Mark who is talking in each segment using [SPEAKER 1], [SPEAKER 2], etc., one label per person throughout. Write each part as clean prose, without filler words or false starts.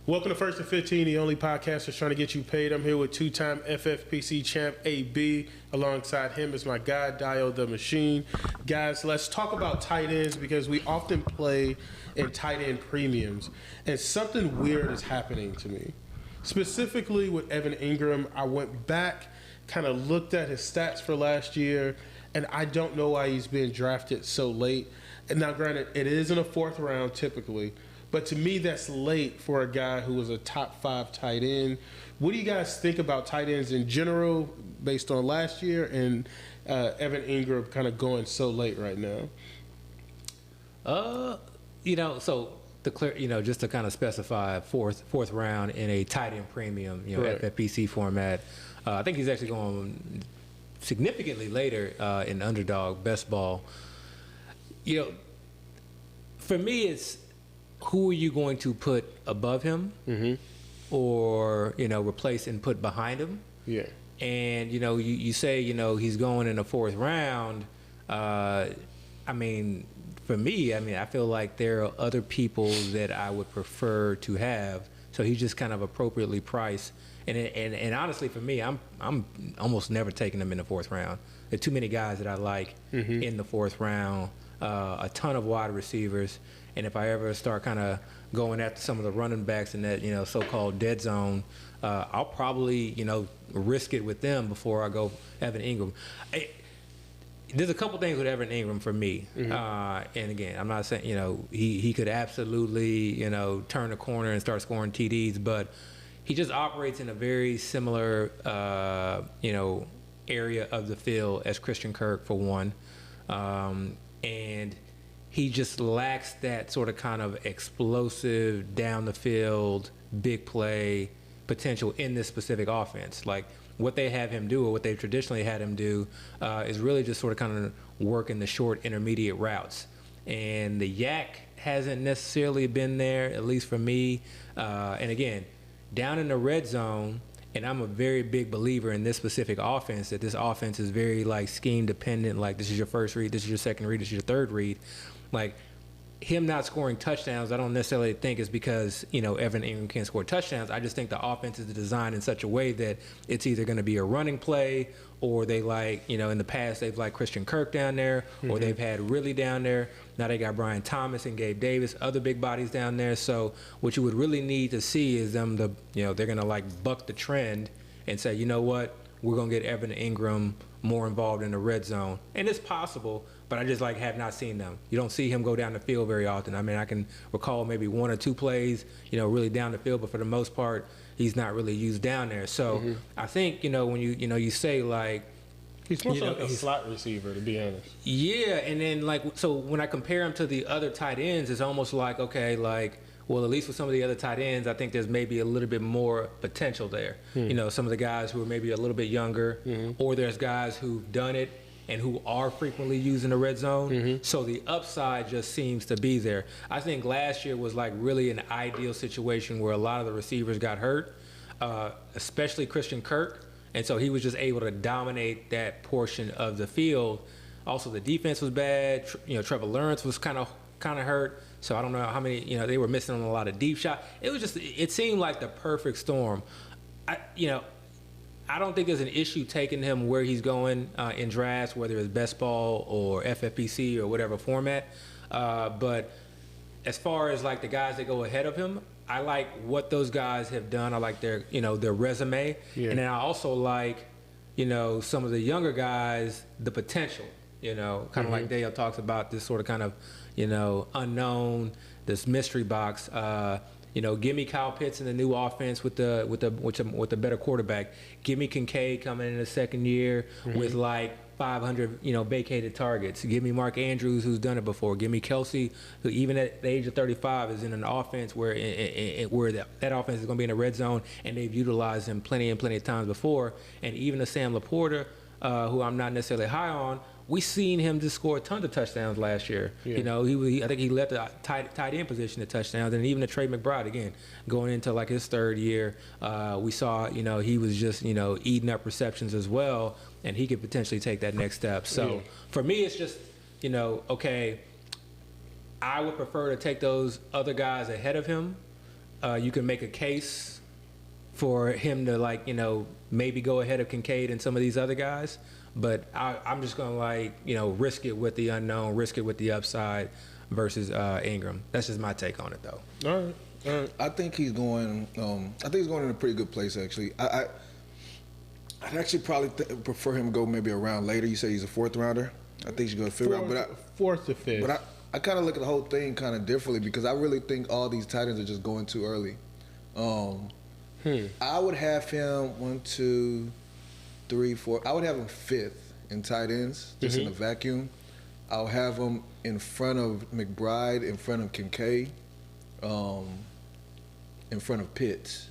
[SPEAKER 1] Welcome to First and 15, the only podcast that's trying to get you paid. I'm here with two-time FFPC champ AB. Alongside him is my guy, Dio the Machine. Guys, let's talk about tight ends because we often play in tight end premiums, and something weird is happening to me. Specifically with Evan Ingram, I went back, kind of looked at his stats for last year, and I don't know why he's being drafted so late. And now, granted, it is in a fourth round typically, but to me, that's late for a guy who was a top 5 tight end. What do you guys think about tight ends in general based on last year and Evan Ingram kind of going so late right now?
[SPEAKER 2] So the clear, just to kind of specify fourth round in a tight end premium,
[SPEAKER 1] Right.
[SPEAKER 2] FFPC format. I think he's actually going significantly later in underdog best ball. For me, it's who are you going to put above him, or replace and put behind him?
[SPEAKER 1] Yeah.
[SPEAKER 2] And you say he's going in the fourth round. For me, I feel like there are other people that I would prefer to have. So he's just kind of appropriately priced. And honestly, for me, I'm almost never taking them in the fourth round. There are too many guys that I like in the fourth round. A ton of wide receivers, and if I ever start kind of going after some of the running backs in that so-called dead zone, I'll probably risk it with them before I go Evan Ingram. There's a couple things with Evan Ingram for me, and again, I'm not saying he could absolutely turn the corner and start scoring TDs, but he just operates in a very similar area of the field as Christian Kirk for one. And he just lacks that sort of kind of explosive down the field, big play potential in this specific offense. Like what they have him do, or what they've traditionally had him do, is really just sort of kind of work in the short intermediate routes. And the yak hasn't necessarily been there, at least for me. And again, down in the red zone, and I'm a very big believer in this specific offense, that this offense is very like scheme dependent. Like this is your first read, this is your second read, this is your third read. Like him not scoring touchdowns, I don't necessarily think is because, Evan Ingram can't score touchdowns. I just think the offense is designed in such a way that it's either going to be a running play, or they in the past, they've liked Christian Kirk down there, or they've had Ridley down there. Now they got Brian Thomas and Gabe Davis, other big bodies down there. So what you would really need to see is them they're going to buck the trend and say, you know what, we're going to get Evan Ingram more involved in the red zone. And it's possible, but I just have not seen them. You don't see him go down the field very often. I can recall maybe one or two plays, really down the field, but for the most part, he's not really used down there. So I think, when you say
[SPEAKER 1] He's more like a slot receiver, to be honest.
[SPEAKER 2] Yeah, and then so when I compare him to the other tight ends, it's almost well, at least with some of the other tight ends, I think there's maybe a little bit more potential there. Some of the guys who are maybe a little bit younger, or there's guys who've done it and who are frequently using the red zone. So the upside just seems to be there. I think last year was really an ideal situation where a lot of the receivers got hurt, especially Christian Kirk. And so he was just able to dominate that portion of the field. Also, the defense was bad. Trevor Lawrence was kind of hurt. So I don't know how many, they were missing on a lot of deep shot. It seemed like the perfect storm. I don't think there's an issue taking him where he's going in drafts, whether it's best ball or FFPC or whatever format. But as far as the guys that go ahead of him, I like what those guys have done. I like their resume. Yeah. And then I also like, some of the younger guys, the potential, kind of like Dale talks about this sort of kind of, unknown, this mystery box. Give me Kyle Pitts in the new offense with the better quarterback. Give me Kincaid coming in the second year with 500 vacated targets. Give me Mark Andrews, who's done it before. Give me Kelsey, who even at the age of 35 is in an offense where that offense is going to be in the red zone, and they've utilized him plenty of times before. And even a Sam Laporta, who I'm not necessarily high on, we seen him just score tons of touchdowns last year. Yeah. I think he led the tight end position to touchdowns, and even the Trey McBride again going into his third year. We saw he was just eating up receptions as well, and he could potentially take that next step. So for me, it's just okay. I would prefer to take those other guys ahead of him. you can make a case for him to, like, you know, maybe go ahead of Kincaid and some of these other guys. But I'm just going to, like, you know, risk it with the unknown, risk it with the upside versus Ingram. That's just my take on it, though.
[SPEAKER 1] All right. All right.
[SPEAKER 3] I think he's going. I think he's going in a pretty good place, actually. I'd actually probably prefer him to go maybe a round later. You say he's a 4th rounder. I think he should go 5th round. But
[SPEAKER 1] 4th to 5th.
[SPEAKER 3] But I kind of look at the whole thing kind of differently because I really think all these tight ends are just going too early. I would have him 1, 2, 3, 4. I would have him 5th in tight ends, just in a vacuum. I'll have him in front of McBride, in front of Kincaid, in front of Pitts.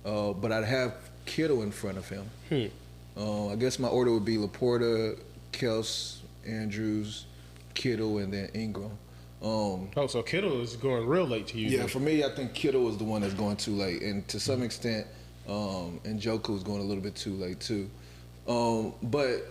[SPEAKER 3] But I'd have Kittle in front of him. I guess my order would be Laporta, Kels, Andrews, Kittle, and then Ingram.
[SPEAKER 1] So Kittle is going real late to you.
[SPEAKER 3] Yeah,
[SPEAKER 1] then.
[SPEAKER 3] for me, I think Kittle is the one that's going too late, and to some extent, Njoku is going a little bit too late too. But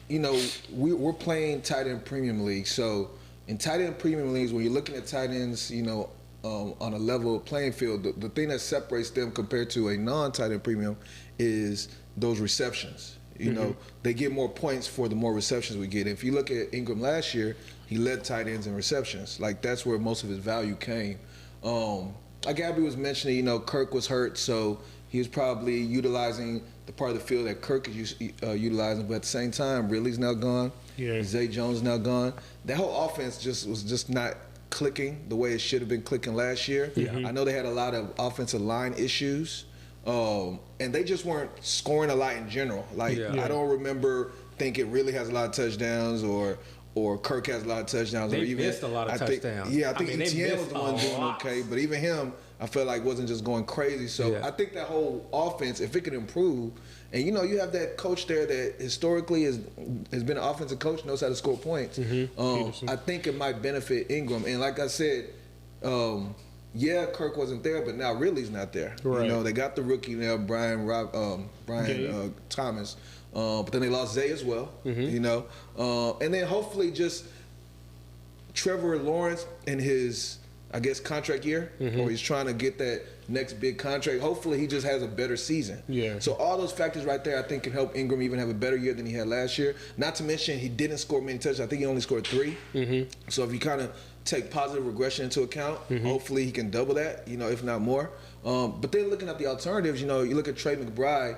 [SPEAKER 3] you know, we're playing tight end premium league, so in tight end premium leagues, when you're looking at tight ends, you know, on a level playing field, the thing that separates them compared to a non-tight end premium is those receptions. You know, they get more points for the more receptions we get. If you look at Ingram last year, he led tight ends in receptions. Like, that's where most of his value came. Like Abby was mentioning, you know, Kirk was hurt, so he was probably utilizing the part of the field that Kirk is utilizing. But at the same time, Ridley's now gone.
[SPEAKER 1] Yeah.
[SPEAKER 3] Zay Jones now gone. That whole offense was just not clicking the way it should have been clicking last year. I know they had a lot of offensive line issues. And they just weren't scoring a lot in general. Like, I don't remember thinking really has a lot of touchdowns or Kirk has a lot of touchdowns.
[SPEAKER 2] They
[SPEAKER 3] or even,
[SPEAKER 2] missed a lot of touchdowns.
[SPEAKER 3] I think ETN was the one doing okay. But even him, I felt like wasn't just going crazy. So I think that whole offense, if it could improve, and you know, you have that coach there that historically has been an offensive coach, knows how to score points. I think it might benefit Ingram. And like I said, Kirk wasn't there, but now Ridley's not there.
[SPEAKER 1] Right.
[SPEAKER 3] You know, they got the rookie now, Brian Thomas, but then they lost Zay as well. You know, and then hopefully just Trevor Lawrence in his, I guess, contract year, or he's trying to get that next big contract. Hopefully he just has a better season. So all those factors right there, I think, can help Ingram even have a better year than he had last year. Not to mention he didn't score many touchdowns. I think he only scored 3. So if you kind of take positive regression into account, hopefully he can double that, you know, if not more. But then looking at the alternatives, you know, you look at Trey McBride.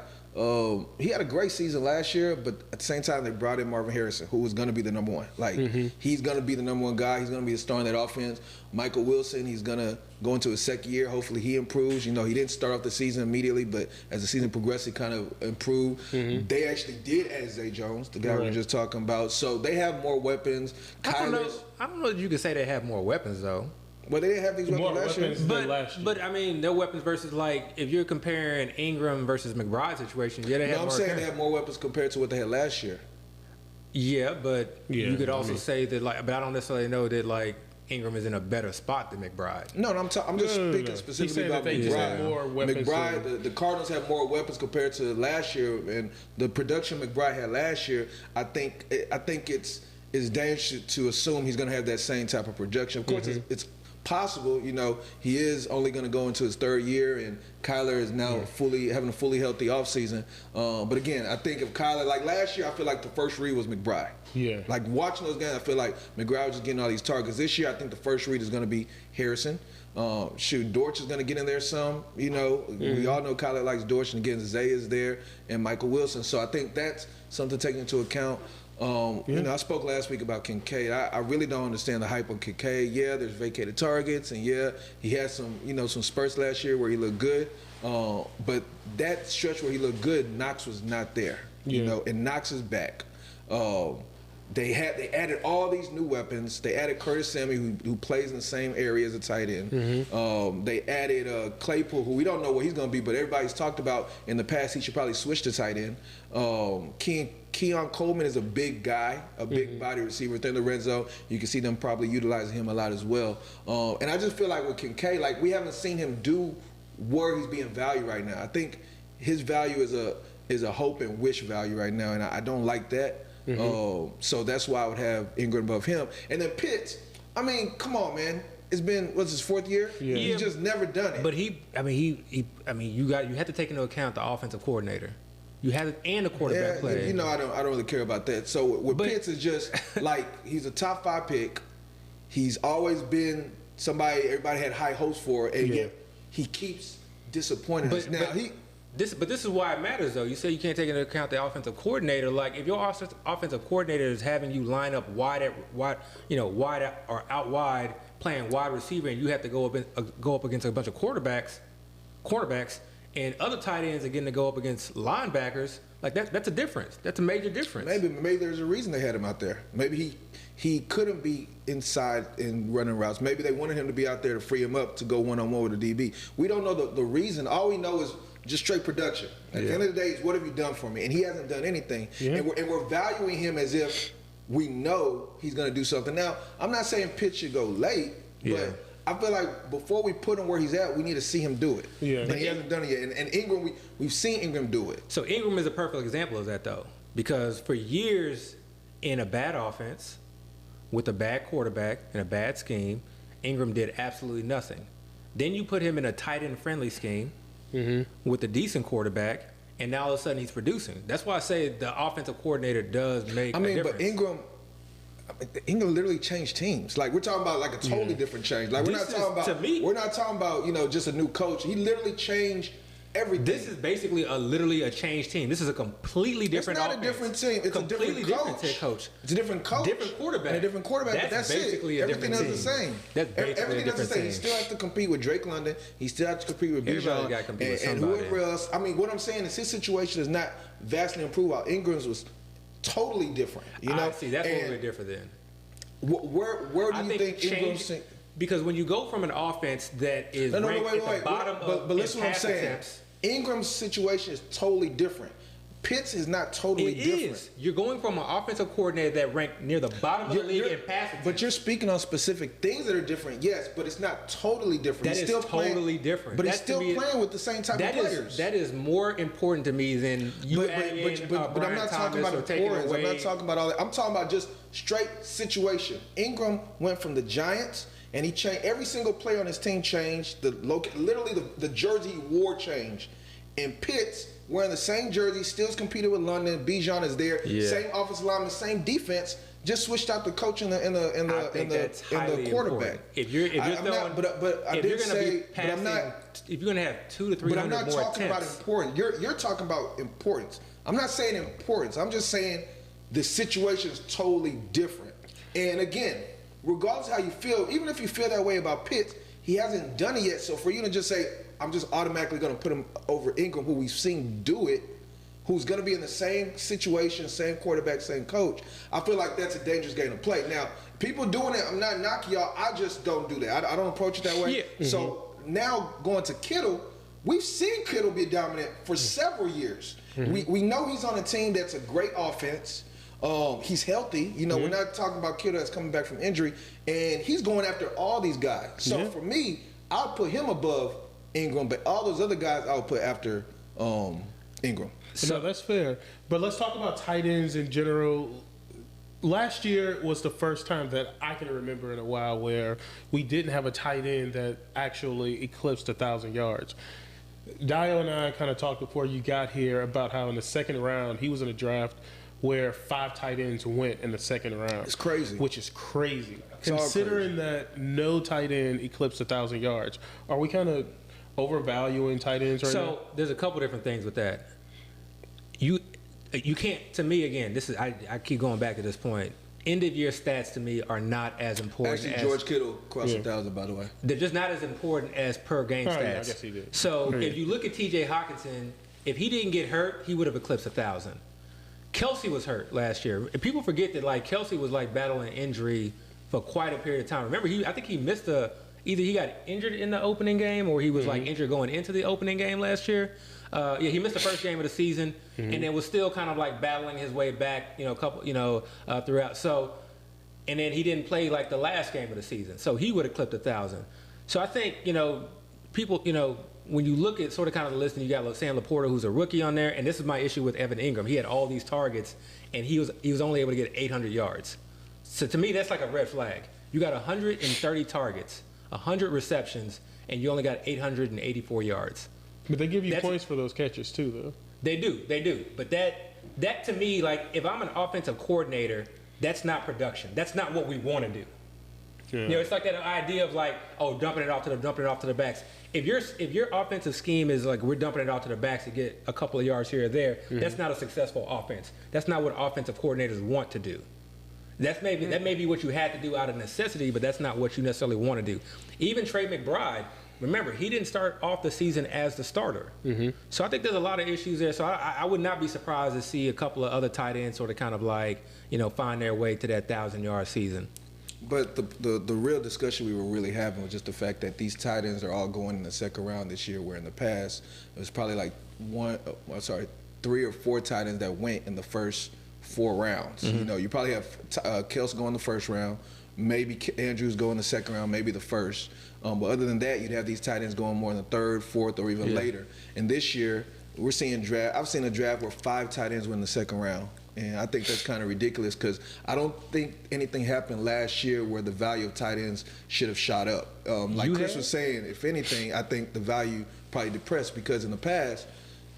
[SPEAKER 3] He had a great season last year, but at the same time, they brought in Marvin Harrison, who was going to be the number 1. Like, he's going to be the number 1 guy. He's going to be the star in that offense. Michael Wilson, he's going to go into his 2nd year. Hopefully he improves. You know, he didn't start off the season immediately, but as the season progressed, he kind of improved. They actually did add Zay Jones, the guy we were just talking about. So they have more weapons.
[SPEAKER 2] I don't know that you could say they have more weapons, though.
[SPEAKER 3] Well, they didn't have these weapons last year.
[SPEAKER 2] But I mean, their weapons versus, like, if you're comparing Ingram versus McBride situation, they have more.
[SPEAKER 3] I'm saying they have more weapons compared to what they had last year.
[SPEAKER 2] Yeah, but you could also say that, like, but I don't necessarily know that, like, Ingram is in a better spot than McBride.
[SPEAKER 3] No, I'm just speaking specifically about McBride.
[SPEAKER 1] More weapons.
[SPEAKER 3] McBride, the Cardinals have more weapons compared to last year, and the production McBride had last year. I think it's dangerous to assume he's going to have that same type of production. Of course, it's possible. You know, he is only going to go into his 3rd year, and Kyler is now having a fully healthy offseason. But again, I think if Kyler, like last year, I feel like the first read was McBride. Like watching those games, I feel like McBride was just getting all these targets. This year, I think the first read is going to be Harrison. Dortch is going to get in there some. You know, we all know Kyler likes Dortch, and again, Zay is there, and Michael Wilson. So I think that's something to take into account. You know, I spoke last week about Kincaid. I really don't understand the hype on Kincaid. Yeah, there's vacated targets, and yeah, he had some, you know, some spurts last year where he looked good. But that stretch where he looked good, Knox was not there. You know, and Knox is back. They added all these new weapons. They added Curtis Samuel, who plays in the same area as a tight end. They added Claypool, who we don't know what he's going to be, but everybody's talked about in the past he should probably switch to tight end. Keon Coleman is a big guy, a big body receiver within the red zone. You can see them probably utilizing him a lot as well. And I just feel like with Kincaid, like we haven't seen him do where he's being valued right now. I think his value is a hope and wish value right now, and I don't like that. So that's why I would have Ingram above him. And then Pitts, I mean, come on, man. it's been what's his 4th year.
[SPEAKER 1] Yeah.
[SPEAKER 3] He's just never done it.
[SPEAKER 2] But you have to take into account the offensive coordinator. You have and the quarterback play.
[SPEAKER 3] You know, I don't really care about that. So with Pitts, it's just like he's a top 5 pick. He's always been somebody everybody had high hopes for, and yet he keeps disappointing us. Now
[SPEAKER 2] This is why it matters, though. You say you can't take into account the offensive coordinator. Like, if your offensive coordinator is having you line up wide or out wide, playing wide receiver, and you have to go up against a bunch of cornerbacks, and other tight ends are getting to go up against linebackers. Like that's a difference. That's a major difference.
[SPEAKER 3] Maybe there's a reason they had him out there. Maybe he couldn't be inside and running routes. Maybe they wanted him to be out there to free him up to go one-on-one with the DB. We don't know the reason. All we know is just straight production. At the end of the day, it's what have you done for me? And he hasn't done anything. Yeah. And we're valuing him as if we know he's going to do something. Now, I'm not saying Pitts should go late, but I feel like before we put him where he's at, we need to see him do it. Yeah. And he hasn't done it yet. And Ingram, we've seen Ingram do it.
[SPEAKER 2] So Ingram is a perfect example of that, though, because for years in a bad offense, with a bad quarterback and a bad scheme, Ingram did absolutely nothing. Then you put him in a tight end friendly scheme with a decent quarterback, and now all of a sudden he's producing. That's why I say the offensive coordinator does make a difference. But
[SPEAKER 3] Ingram literally changed teams. Like, we're talking about like a totally different change. Like, we're not talking about just a new coach. He literally changed everything.
[SPEAKER 2] This is basically literally a changed team. This is a completely different offense.
[SPEAKER 3] It's not a different team. It's
[SPEAKER 2] completely
[SPEAKER 3] a different
[SPEAKER 2] coach.
[SPEAKER 3] It's a different coach.
[SPEAKER 2] Different quarterback.
[SPEAKER 3] And a different quarterback. That's
[SPEAKER 2] basically
[SPEAKER 3] it.
[SPEAKER 2] Everything
[SPEAKER 3] else is the same.
[SPEAKER 2] That's basically
[SPEAKER 3] Everything else is the same. He still has to compete with Drake London. He still has to compete with Bijan and whoever else. I mean, what I'm saying is his situation is not vastly improved. While Ingram's was totally different. You know,
[SPEAKER 2] see, that's a little bit different then.
[SPEAKER 3] Where do you think Ingram's?
[SPEAKER 2] Because when you go from an offense that is ranked at the bottom of
[SPEAKER 3] listen what I'm saying.
[SPEAKER 2] Attempts,
[SPEAKER 3] Ingram's situation is totally different. Pitts is not totally different. It is.
[SPEAKER 2] You're going from an offensive coordinator that ranked near the bottom of the league in pass attempts.
[SPEAKER 3] But you're speaking on specific things that are different, yes, but it's not totally different.
[SPEAKER 2] That is totally different.
[SPEAKER 3] But he's still playing with the same type of players.
[SPEAKER 2] That is more important to me than you adding
[SPEAKER 3] But I'm not talking about importance. I'm not talking about all that. I'm talking about just straight situation. Ingram went from the Giants, and he changed every single player on his team changed. Literally the jersey he wore changed. And Pitts wearing the same jersey, still competing with London. Bijan is there, same offensive lineman, same defense. Just switched out the coach and the quarterback.
[SPEAKER 2] If you're going to have 200 to 300 more attempts.
[SPEAKER 3] But I'm not talking about importance. You're talking about importance. I'm not saying importance. I'm just saying the situation is totally different. And again, regardless of how you feel, even if you feel that way about Pitts, he hasn't done it yet. So for you to just say, I'm just automatically going to put him over Ingram, who we've seen do it, who's going to be in the same situation, same quarterback, same coach, I feel like that's a dangerous game to play. Now, people doing it, I'm not knocking y'all. I just don't do that. I don't approach it that way. Yeah. So now going to Kittle, we've seen Kittle be dominant for several years. We know he's on a team that's a great offense. He's healthy. You know, we're not talking about Kittle that's coming back from injury. And he's going after all these guys. So for me, I'll put him above Ingram, but all those other guys I'll put after Ingram.
[SPEAKER 1] So that's fair. But let's talk about tight ends in general. Last year was the first time that I can remember in a while where we didn't have a tight end that actually eclipsed 1,000 yards. Dio and I kind of talked before you got here about how in the second round he was in a draft where 5 tight ends went in the second round.
[SPEAKER 3] It's crazy.
[SPEAKER 1] Which is crazy. Considering that no tight end eclipsed 1,000 yards, are we kind of overvaluing tight ends right now?
[SPEAKER 2] So there's a couple different things with that. You can't, to me, again, this is I keep going back to this point. End of year stats to me are not as important.
[SPEAKER 3] Actually, George Kittle crossed 1,000, by the way.
[SPEAKER 2] They're just not as important as per game stats.
[SPEAKER 1] Yeah, I guess he did.
[SPEAKER 2] So if you look at T.J. Hawkinson, if he didn't get hurt, he would have eclipsed 1,000. Kelsey was hurt last year. And people forget that like Kelsey was like battling injury for quite a period of time. Remember, I think he missed either he got injured in the opening game or he was like injured going into the opening game last year. He missed the first game of the season and then was still kind of like battling his way back, throughout. So, and then he didn't play like the last game of the season. So he would have clipped 1,000. So I think, people, when you look at sort of kind of the list and you got Sam Laporta, who's a rookie on there, and this is my issue with Evan Ingram. He had all these targets and he was only able to get 800 yards. So to me, that's like a red flag. You got 130 targets, 100 receptions, and you only got 884 yards.
[SPEAKER 1] But they give you points for those catches too, though.
[SPEAKER 2] They do. But that to me, like, if I'm an offensive coordinator, that's not production. That's not what we want to do. Yeah. You know, it's like that idea of like, oh, dumping it off to the backs. If your offensive scheme is like we're dumping it off to the backs to get a couple of yards here or there, that's not a successful offense. That's not what offensive coordinators want to do. That may be what you had to do out of necessity, but that's not what you necessarily want to do. Even Trey McBride, remember, he didn't start off the season as the starter. So I think there's a lot of issues there. So I would not be surprised to see a couple of other tight ends sort of kind of like, you know, find their way to that 1,000-yard season.
[SPEAKER 3] But the real discussion we were really having was just the fact that these tight ends are all going in the second round this year, where in the past it was probably like 3 or 4 tight ends that went in the first 4 rounds. You know, you probably have Kels go in the first round, maybe Andrews go in the second round, maybe the first. But other than that, you'd have these tight ends going more in the 3rd, 4th, or even later. And this year, we're seeing I've seen a draft where 5 tight ends went in the second round. And I think that's kind of ridiculous because I don't think anything happened last year where the value of tight ends should have shot up. Like Chris was saying, if anything, I think the value probably depressed because in the past,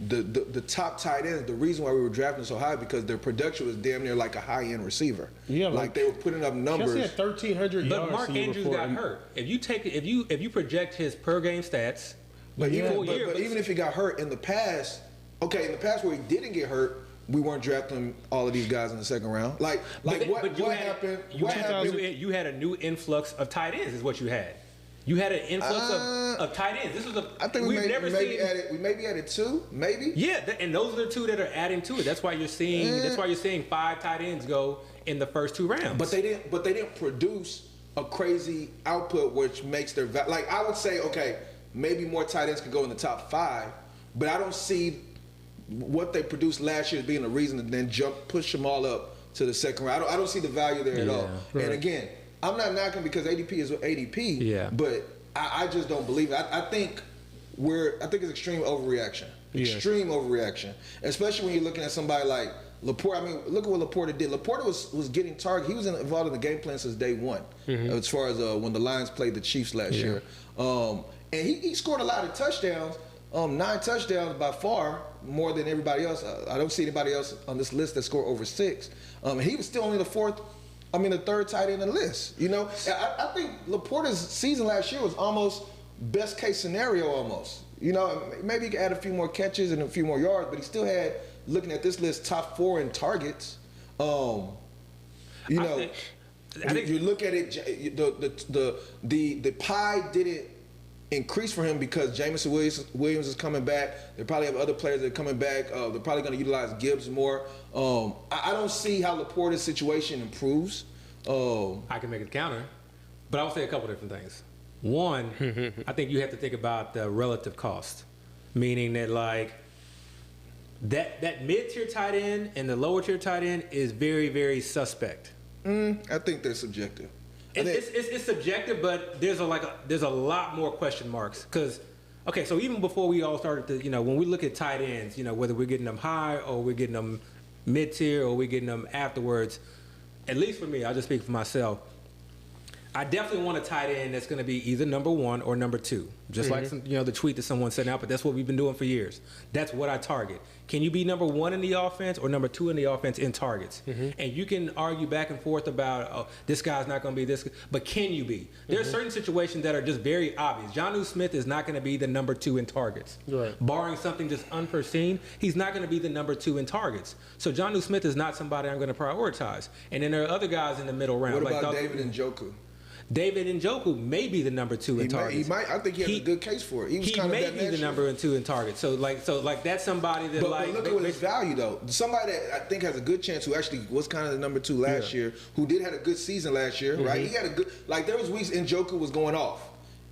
[SPEAKER 3] the top tight ends, the reason why we were drafting so high because their production was damn near like a high-end receiver. Yeah, like they were putting up numbers.
[SPEAKER 1] He had 1,300 yards.
[SPEAKER 2] But Mark Andrews got hurt. If you project his per game stats,
[SPEAKER 3] but even if he got hurt in the past, where he didn't get hurt, we weren't drafting all of these guys in the second round. What happened?
[SPEAKER 2] You had a new influx of tight ends, is what you had. You had an influx of tight ends. This was
[SPEAKER 3] I think we maybe added 2, maybe.
[SPEAKER 2] Yeah, and those are the 2 that are adding to it. That's why you're seeing 5 tight ends go in the first 2 rounds.
[SPEAKER 3] But they didn't produce a crazy output, which makes their like I would say, okay, maybe more tight ends could go in the top 5, but I don't see what they produced last year as being a reason to then push them all up to the second round. I don't see the value there at all. Right. And again, I'm not knocking because ADP is ADP, but I just don't believe it. I think it's extreme overreaction. Extreme overreaction. Especially when you're looking at somebody like Laporte. I mean, look at what Laporte did. Laporte was getting targeted. He was involved in the game plan since day one, as far as when the Lions played the Chiefs last year. And he scored a lot of touchdowns. 9 touchdowns by far more than everybody else. I don't see anybody else on this list that scored over 6. And he was still only the 3rd tight end in the list. You know, I think Laporta's season last year was almost best case scenario almost. You know, maybe he could add a few more catches and a few more yards, but he still had, looking at this list, top 4 in targets. I think you look at it, the pie didn't increase for him because Jameson Williams is coming back. They probably have other players that are coming back. They're probably going to utilize Gibbs more. I don't see how Laporta's situation improves.
[SPEAKER 2] I can make a counter, but I'll say a couple different things. One, I think you have to think about the relative cost, meaning that like that mid-tier tight end and the lower-tier tight end is very, very suspect.
[SPEAKER 3] I think they're subjective.
[SPEAKER 2] It's subjective, but there's a lot more question marks because, okay, so even before we all started to, you know, when we look at tight ends, you know, whether we're getting them high or we're getting them mid-tier or we're getting them afterwards, at least for me, I'll just speak for myself, I definitely want a tight end that's going to be either number 1 or number 2. Just like the tweet that someone sent out, but that's what we've been doing for years. That's what I target. Can you be number 1 in the offense or number 2 in the offense in targets? And you can argue back and forth about, this guy's not going to be this, but can you be? There are certain situations that are just very obvious. Jonnu Smith is not going to be the number 2 in targets. Right. Barring something just unforeseen, he's not going to be the number 2 in targets. So Jonnu Smith is not somebody I'm going to prioritize. And then there are other guys in the middle round.
[SPEAKER 3] What about David Njoku?
[SPEAKER 2] David Njoku may be the number 2 in targets.
[SPEAKER 3] I think he has a good case for it.
[SPEAKER 2] He may be the number 2 in targets. So that's somebody that
[SPEAKER 3] but look at his value though. Somebody that I think has a good chance who actually was kind of the number 2 last year, who did have a good season last year, right? He had a good there was weeks Njoku was going off,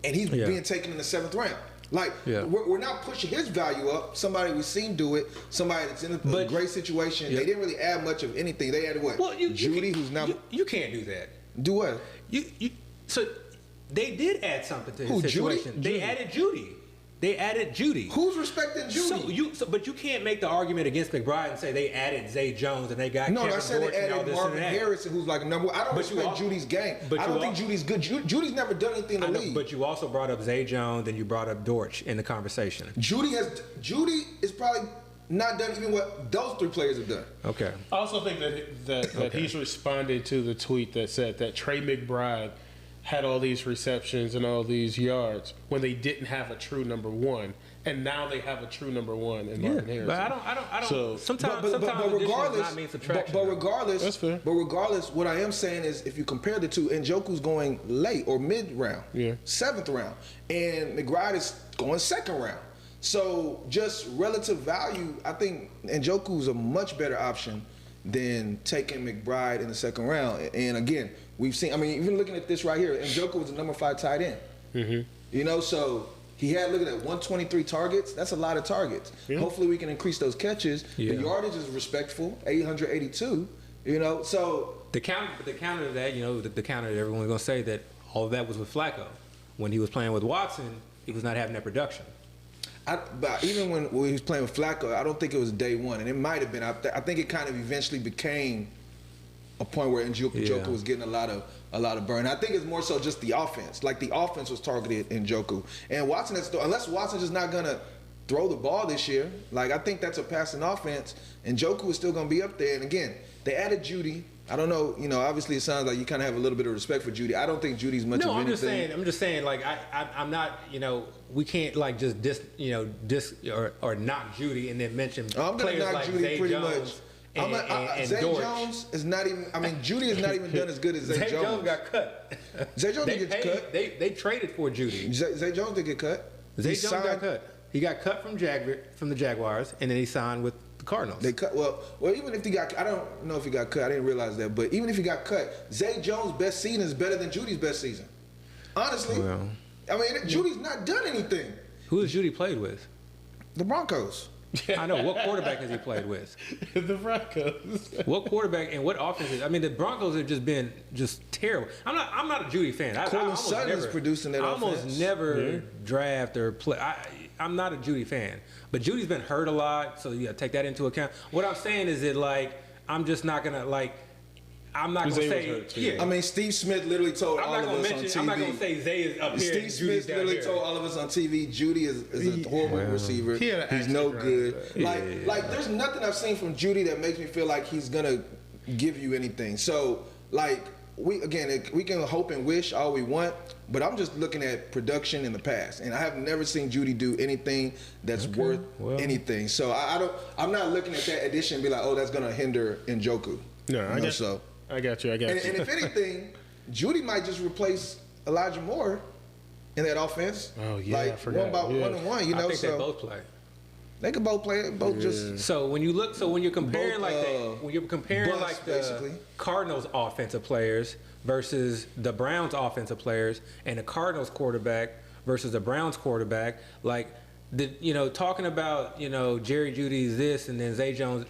[SPEAKER 3] and he's being taken in the 7th round. We're not pushing his value up. Somebody we've seen do it. Somebody that's in a great situation. They didn't really add much of anything. They added what? Well, Judy, who's now
[SPEAKER 2] you can't do that.
[SPEAKER 3] Do what?
[SPEAKER 2] So they did add something to his situation. They added Judy. They added Judy.
[SPEAKER 3] Who's respecting Judy?
[SPEAKER 2] But you can't make the argument against McBride and say they added Zay Jones and they got
[SPEAKER 3] No,
[SPEAKER 2] Kevin
[SPEAKER 3] I said
[SPEAKER 2] Dortch
[SPEAKER 3] they
[SPEAKER 2] and all
[SPEAKER 3] added
[SPEAKER 2] this
[SPEAKER 3] Marvin
[SPEAKER 2] and that.
[SPEAKER 3] Harrison, who's like a number. I don't
[SPEAKER 2] But you
[SPEAKER 3] respect
[SPEAKER 2] al-
[SPEAKER 3] Judy's game.
[SPEAKER 2] but
[SPEAKER 3] I
[SPEAKER 2] you
[SPEAKER 3] don't think
[SPEAKER 2] al-
[SPEAKER 3] Judy's good. Judy's never done anything in the
[SPEAKER 2] I know,
[SPEAKER 3] league.
[SPEAKER 2] but you also brought up Zay Jones and you brought up Dortch in the conversation.
[SPEAKER 3] Judy is probably not done even what those three players have done.
[SPEAKER 2] Okay.
[SPEAKER 1] I also think that he's responding to the tweet that said that Trey McBride had all these receptions and all these yards when they didn't have a true number one, and now they have a true number one in Marvin Harrison.
[SPEAKER 2] But I don't.
[SPEAKER 1] So-
[SPEAKER 2] sometimes
[SPEAKER 3] But
[SPEAKER 2] addition
[SPEAKER 3] regardless,
[SPEAKER 2] does not mean subtraction.
[SPEAKER 3] but regardless,
[SPEAKER 1] That's fair.
[SPEAKER 3] But regardless, what I am saying is, if you compare the two, Njoku's going late or mid round,
[SPEAKER 1] Yeah.
[SPEAKER 3] 7th round, and McBride is going 2nd round. So just relative value, I think Njoku's a much better option than taking McBride in the 2nd round. And again, we've seen. I mean, even looking at this right here, Njoku was the number 5 tight end.
[SPEAKER 1] Mm-hmm.
[SPEAKER 3] You know, so. He had, look at that, 123 targets. That's a lot of targets.
[SPEAKER 1] Yeah.
[SPEAKER 3] Hopefully we can increase those catches.
[SPEAKER 2] Yeah.
[SPEAKER 3] The yardage is respectful, 882. You know, so
[SPEAKER 2] The counter to that, the counter that everyone's going to say that all of that was with Flacco. When he was playing with Watson, he was not having that production.
[SPEAKER 3] but even when he was playing with Flacco, I don't think it was day one, and it might have been. I think it kind of eventually became a point where Njoku was getting a lot of burn. I think it's more so just the offense. Like the offense was targeted in Njoku, and Watson. Unless Watson's just not gonna throw the ball this year, like I think that's a passing offense, and Njoku is still gonna be up there. And again, they added Judy. I don't know. Obviously it sounds like you kind of have a little bit of respect for Judy. I don't think Judy's much of anything.
[SPEAKER 2] I'm just saying. Like I'm not. We can't like just dis or knock Judy and then mention
[SPEAKER 3] I'm gonna
[SPEAKER 2] players
[SPEAKER 3] knock
[SPEAKER 2] like
[SPEAKER 3] Judy
[SPEAKER 2] Zay
[SPEAKER 3] pretty
[SPEAKER 2] Jones
[SPEAKER 3] much.
[SPEAKER 2] and
[SPEAKER 3] Zay
[SPEAKER 2] Dortch.
[SPEAKER 3] Jones is not even. I mean, Judy has not even done as good as Zay Jones.
[SPEAKER 2] Jones got cut.
[SPEAKER 3] Zay Jones
[SPEAKER 2] they
[SPEAKER 3] didn't get cut.
[SPEAKER 2] They traded for Judy.
[SPEAKER 3] Zay Jones didn't get cut.
[SPEAKER 2] Zay
[SPEAKER 3] He
[SPEAKER 2] Jones
[SPEAKER 3] signed-
[SPEAKER 2] got cut. He got cut from the Jaguars, and then he signed with the Cardinals.
[SPEAKER 3] They cut. Well, even if he got, I don't know if he got cut. I didn't realize that. But even if he got cut, Zay Jones' best season is better than Judy's best season. Honestly,
[SPEAKER 2] Well.
[SPEAKER 3] I mean, Judy's not done anything.
[SPEAKER 2] Who has Judy played with?
[SPEAKER 3] The Broncos.
[SPEAKER 2] I know. What quarterback has he played with?
[SPEAKER 1] The Broncos.
[SPEAKER 2] What quarterback and what offenses? I mean, the Broncos have just been terrible. I'm not a Judy fan. I
[SPEAKER 3] Cortland
[SPEAKER 2] almost
[SPEAKER 3] Sutton is
[SPEAKER 2] never-
[SPEAKER 3] producing that
[SPEAKER 2] I almost
[SPEAKER 3] offense.
[SPEAKER 2] never draft or play. I'm not a Judy fan. But Judy's been hurt a lot, so you got to take that into account. What I'm saying is that I'm just not gonna I'm not gonna
[SPEAKER 1] Zay was
[SPEAKER 2] say
[SPEAKER 1] hurt, too.
[SPEAKER 3] I mean, Steve Smith literally told all of us on TV.
[SPEAKER 2] I'm not gonna say Zay is up here.
[SPEAKER 3] Steve
[SPEAKER 2] and Judy's
[SPEAKER 3] Smith
[SPEAKER 2] down
[SPEAKER 3] literally
[SPEAKER 2] here.
[SPEAKER 3] told all of us on TV, Judy is a horrible receiver.
[SPEAKER 1] He had an
[SPEAKER 3] He's no
[SPEAKER 1] accident
[SPEAKER 3] good.
[SPEAKER 1] around
[SPEAKER 3] Like there's nothing I've seen from Judy that makes me feel like he's gonna give you anything. So we can hope and wish all we want, but I'm just looking at production in the past, and I have never seen Judy do anything that's worth anything. So I'm not looking at that addition and be like, oh, that's gonna hinder Njoku.
[SPEAKER 1] No, I got you.
[SPEAKER 3] And if anything, Judy might just replace Elijah Moore in that offense.
[SPEAKER 1] Oh, yeah, I forgot.
[SPEAKER 3] One and one.
[SPEAKER 2] I think they both play.
[SPEAKER 3] They could both play. Both just.
[SPEAKER 2] So when you're comparing
[SPEAKER 3] busts,
[SPEAKER 2] the
[SPEAKER 3] basically.
[SPEAKER 2] Cardinals offensive players versus the Browns offensive players and the Cardinals quarterback versus the Browns quarterback, talking about Jerry Judy's this and then Zay Jones,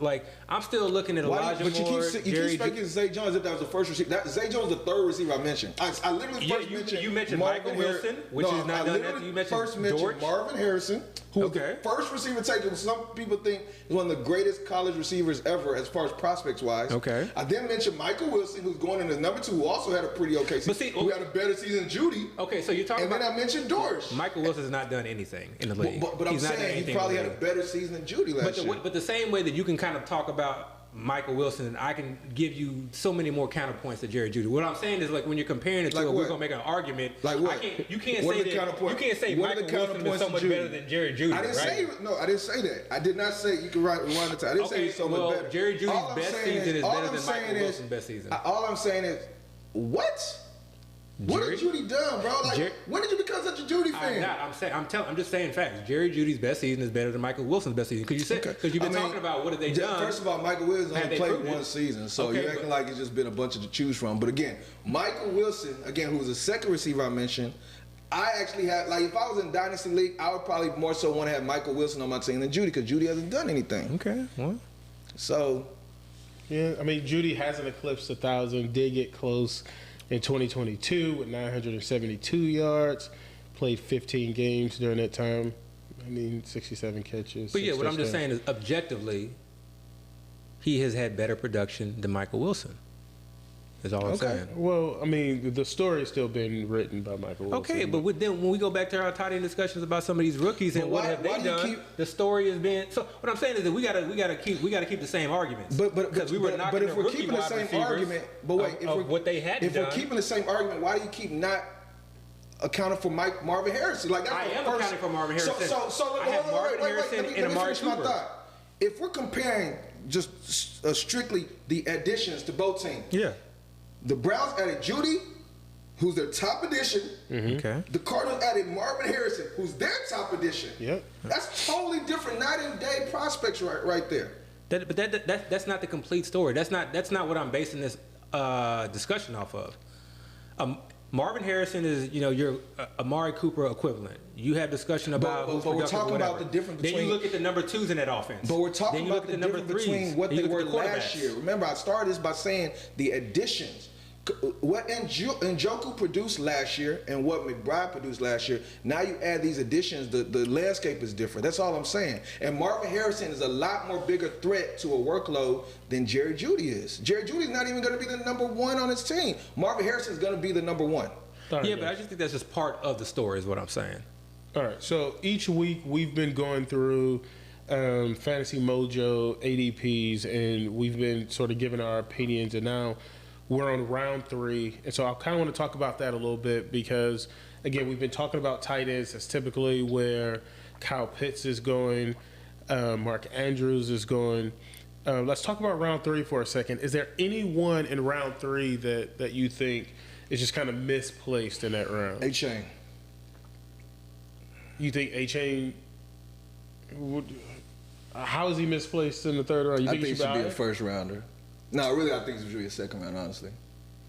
[SPEAKER 2] I'm still looking at Elijah Moore.
[SPEAKER 3] You keep speaking Zay Jones as if that was the first receiver. Zay Jones is the third receiver I mentioned. I literally first mentioned
[SPEAKER 2] you mentioned
[SPEAKER 3] Marvin
[SPEAKER 2] Michael Wilson, which is not done that. You mentioned
[SPEAKER 3] first mentioned
[SPEAKER 2] Dortch.
[SPEAKER 3] Marvin Harrison, who was
[SPEAKER 2] Okay.
[SPEAKER 3] the first receiver taken. Some people think is one of the greatest college receivers ever as far as prospects wise.
[SPEAKER 2] Okay.
[SPEAKER 3] I then mentioned Michael Wilson, who's going in as number 2, who also had a pretty okay season. Who had a better season than Judy.
[SPEAKER 2] Okay, so you're talking
[SPEAKER 3] And
[SPEAKER 2] about
[SPEAKER 3] then I mentioned Dortch.
[SPEAKER 2] Michael Wilson has not done anything in the league.
[SPEAKER 3] But I'm
[SPEAKER 2] He's not done
[SPEAKER 3] saying
[SPEAKER 2] anything
[SPEAKER 3] he probably
[SPEAKER 2] in
[SPEAKER 3] had
[SPEAKER 2] the
[SPEAKER 3] a
[SPEAKER 2] league.
[SPEAKER 3] better season than Judy last year.
[SPEAKER 2] But the same way that you can kind of talk about Michael Wilson, I can give you so many more counterpoints to Jerry Judy. What I'm saying is, when you're comparing it to,
[SPEAKER 3] Like
[SPEAKER 2] we're
[SPEAKER 3] what?
[SPEAKER 2] gonna make an argument.
[SPEAKER 3] Like what?
[SPEAKER 2] You can't
[SPEAKER 3] What are
[SPEAKER 2] say
[SPEAKER 3] the
[SPEAKER 2] that.
[SPEAKER 3] counterpoints?
[SPEAKER 2] You can't say
[SPEAKER 3] What are the
[SPEAKER 2] Michael Wilson is
[SPEAKER 3] counterpoints
[SPEAKER 2] so
[SPEAKER 3] to
[SPEAKER 2] much
[SPEAKER 3] Judy?
[SPEAKER 2] better than Jerry Judy.
[SPEAKER 3] I didn't
[SPEAKER 2] right?
[SPEAKER 3] say no. I didn't say that. I did not say you can rewind the time. I didn't say he's so much better.
[SPEAKER 2] Jerry Judy's
[SPEAKER 3] All I'm
[SPEAKER 2] best
[SPEAKER 3] saying
[SPEAKER 2] season is
[SPEAKER 3] all
[SPEAKER 2] better
[SPEAKER 3] I'm
[SPEAKER 2] than
[SPEAKER 3] saying
[SPEAKER 2] Michael
[SPEAKER 3] is-
[SPEAKER 2] Wilson's best season.
[SPEAKER 3] All I'm saying is, what? What
[SPEAKER 2] Jerry-
[SPEAKER 3] has Judy done, bro? When did you become such a Judy fan?
[SPEAKER 2] I'm just saying facts. Jerry Judy's best season is better than Michael Wilson's best season. Because you've been talking about what have they done.
[SPEAKER 3] First of all, Michael Wilson
[SPEAKER 2] Have
[SPEAKER 3] only
[SPEAKER 2] they
[SPEAKER 3] played
[SPEAKER 2] proved
[SPEAKER 3] one
[SPEAKER 2] it?
[SPEAKER 3] season, so
[SPEAKER 2] Okay,
[SPEAKER 3] you're acting
[SPEAKER 2] but-
[SPEAKER 3] like it's just been a bunch to choose from. But again, Michael Wilson, who was the second receiver I mentioned, I actually had, if I was in Dynasty League, I would probably more so want to have Michael Wilson on my team than Judy, because Judy hasn't done anything.
[SPEAKER 2] Okay, well.
[SPEAKER 3] So,
[SPEAKER 1] Yeah, I mean, Judy hasn't eclipsed 1,000. Did get close in 2022 with 972 yards. Played 15 games during that time. I mean, 67 catches.
[SPEAKER 2] But yeah,
[SPEAKER 1] 6
[SPEAKER 2] what I'm just
[SPEAKER 1] touchdowns.
[SPEAKER 2] saying is objectively, he has had better production than Michael Wilson. Is all I'm saying.
[SPEAKER 1] Well, I mean, the story's still been written by Michael Wilson.
[SPEAKER 2] Okay, but then when we go back to our tight end discussions about some of these rookies and what have they done, the story has been. So what I'm saying is that we gotta keep the same arguments.
[SPEAKER 3] But
[SPEAKER 2] we were knocking
[SPEAKER 3] if
[SPEAKER 2] the
[SPEAKER 3] we're
[SPEAKER 2] rookie
[SPEAKER 3] keeping the
[SPEAKER 2] wide
[SPEAKER 3] same
[SPEAKER 2] receivers
[SPEAKER 3] argument, but wait,
[SPEAKER 2] of what they had
[SPEAKER 3] if
[SPEAKER 2] done.
[SPEAKER 3] we're keeping the same argument, why do you keep not accounting for Marvin Harrison? Like that's
[SPEAKER 2] I
[SPEAKER 3] the
[SPEAKER 2] am
[SPEAKER 3] first,
[SPEAKER 2] accounting for Marvin Harrison.
[SPEAKER 3] So
[SPEAKER 2] I have Marvin Harrison
[SPEAKER 3] let
[SPEAKER 2] and
[SPEAKER 3] me
[SPEAKER 2] Amari
[SPEAKER 3] finish my
[SPEAKER 2] Cooper.
[SPEAKER 3] thought. If we're comparing just strictly the additions to both teams,
[SPEAKER 2] Yeah.
[SPEAKER 3] the Browns added Judy, who's their top addition.
[SPEAKER 2] Okay.
[SPEAKER 3] The Cardinals added Marvin Harrison, who's their top addition.
[SPEAKER 1] Yep.
[SPEAKER 3] That's totally different night and day prospects right there.
[SPEAKER 2] But that's not the complete story. That's not what I'm basing this discussion off of. Marvin Harrison is, your Amari Cooper equivalent. You have discussion about who's
[SPEAKER 3] but we're
[SPEAKER 2] productive or
[SPEAKER 3] talking about
[SPEAKER 2] whatever.
[SPEAKER 3] the difference
[SPEAKER 2] Then
[SPEAKER 3] between.
[SPEAKER 2] you look at the number twos in that offense.
[SPEAKER 3] But we're talking
[SPEAKER 2] then you
[SPEAKER 3] about
[SPEAKER 2] look
[SPEAKER 3] the
[SPEAKER 2] at the number
[SPEAKER 3] difference
[SPEAKER 2] threes.
[SPEAKER 3] between what
[SPEAKER 2] Then
[SPEAKER 3] they
[SPEAKER 2] you
[SPEAKER 3] were
[SPEAKER 2] look at the
[SPEAKER 3] last
[SPEAKER 2] quarterbacks.
[SPEAKER 3] year. Remember, I started this by saying the additions. What Njoku produced last year and what McBride produced last year, now you add these additions, the landscape is different. That's all I'm saying. And Marvin Harrison is a lot more bigger threat to a workload than Jerry Jeudy is. Jerry Judy's not even going to be the number one on his team. Marvin Harrison is going to be the number one.
[SPEAKER 1] All right,
[SPEAKER 2] Yeah, but I
[SPEAKER 1] guys.
[SPEAKER 2] just think that's just part of the story is what I'm saying.
[SPEAKER 1] All right, so each week we've been going through Fantasy Mojo ADPs, and we've been sort of giving our opinions, and now we're on round 3, and so I kind of want to talk about that a little bit because, again, we've been talking about tight ends. That's typically where Kyle Pitts is going, Mark Andrews is going. Let's talk about round 3 for a second. Is there anyone in round 3 that you think is just kind of misplaced in that round?
[SPEAKER 3] A-Chain.
[SPEAKER 1] You think A-Chain would? How is he misplaced in the third round? You
[SPEAKER 3] I think he should be
[SPEAKER 1] higher?
[SPEAKER 3] a first rounder. No, really, I think he should be a second round, honestly.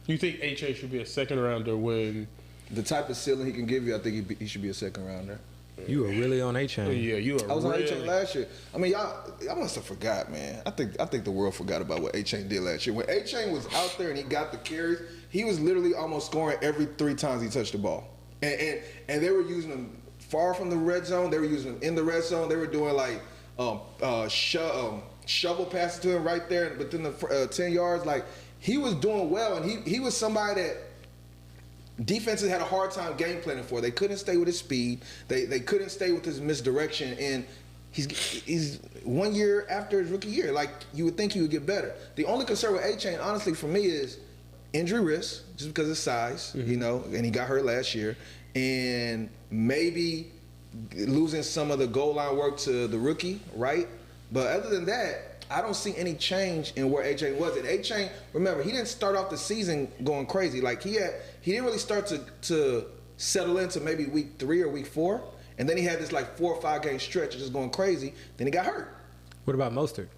[SPEAKER 1] You think A-Chain should be a second rounder when?
[SPEAKER 3] The type of ceiling he can give you, I think he should be a second rounder.
[SPEAKER 2] You were really on A-Chain.
[SPEAKER 1] Yeah, you are.
[SPEAKER 3] I was on
[SPEAKER 1] really,
[SPEAKER 3] A-Chain last year. I mean, y'all must have forgot, man. I think the world forgot about what A-Chain did last year. When A-Chain was out there and he got the carries, he was literally almost scoring every 3 times he touched the ball. And they were using him far from the red zone. They were using him in the red zone. They were doing like shovel passes to him right there within the 10 yards. Like, he was doing well, and he was somebody that defenses had a hard time game planning for. They couldn't stay with his speed. They couldn't stay with his misdirection. And he's 1 year after his rookie year. Like, you would think he would get better. The only concern with A-Chain, honestly, for me is injury risk, just because of size, and he got hurt last year. And maybe losing some of the goal line work to the rookie, right? But other than that, I don't see any change in where A-Chain was. And A-Chain, remember, he didn't start off the season going crazy. Like, he didn't really start to settle into maybe week 3 or week 4. And then he had this like 4 or 5 game stretch of just going crazy. Then he got hurt.
[SPEAKER 2] What about Mostert?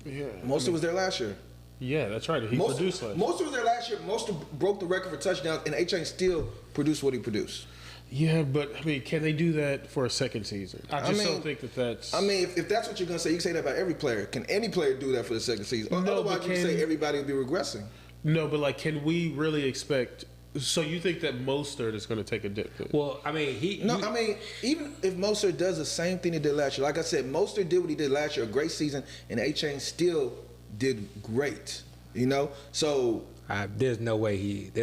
[SPEAKER 1] Yeah,
[SPEAKER 3] Mostert was there last year.
[SPEAKER 1] Yeah, that's right. He produced last.
[SPEAKER 3] Mostert was there last year. Mostert broke the record for touchdowns, and A-Chain still produced what he produced.
[SPEAKER 1] Yeah, but I mean, can they do that for a second season? I don't think that's.
[SPEAKER 3] I mean, if that's what you're gonna say, you can say that about every player. Can any player do that for the second season?
[SPEAKER 1] No,
[SPEAKER 3] Otherwise,
[SPEAKER 1] but
[SPEAKER 3] you can say everybody will be regressing.
[SPEAKER 1] No, but like, can we really expect? So you think that Mostert is going to take a dip? Then?
[SPEAKER 2] Well, I mean,
[SPEAKER 3] I mean, even if Mostert does the same thing he did last year, like I said, Mostert did what he did last year, a great season, and A-Chain still did great. So
[SPEAKER 2] there's no way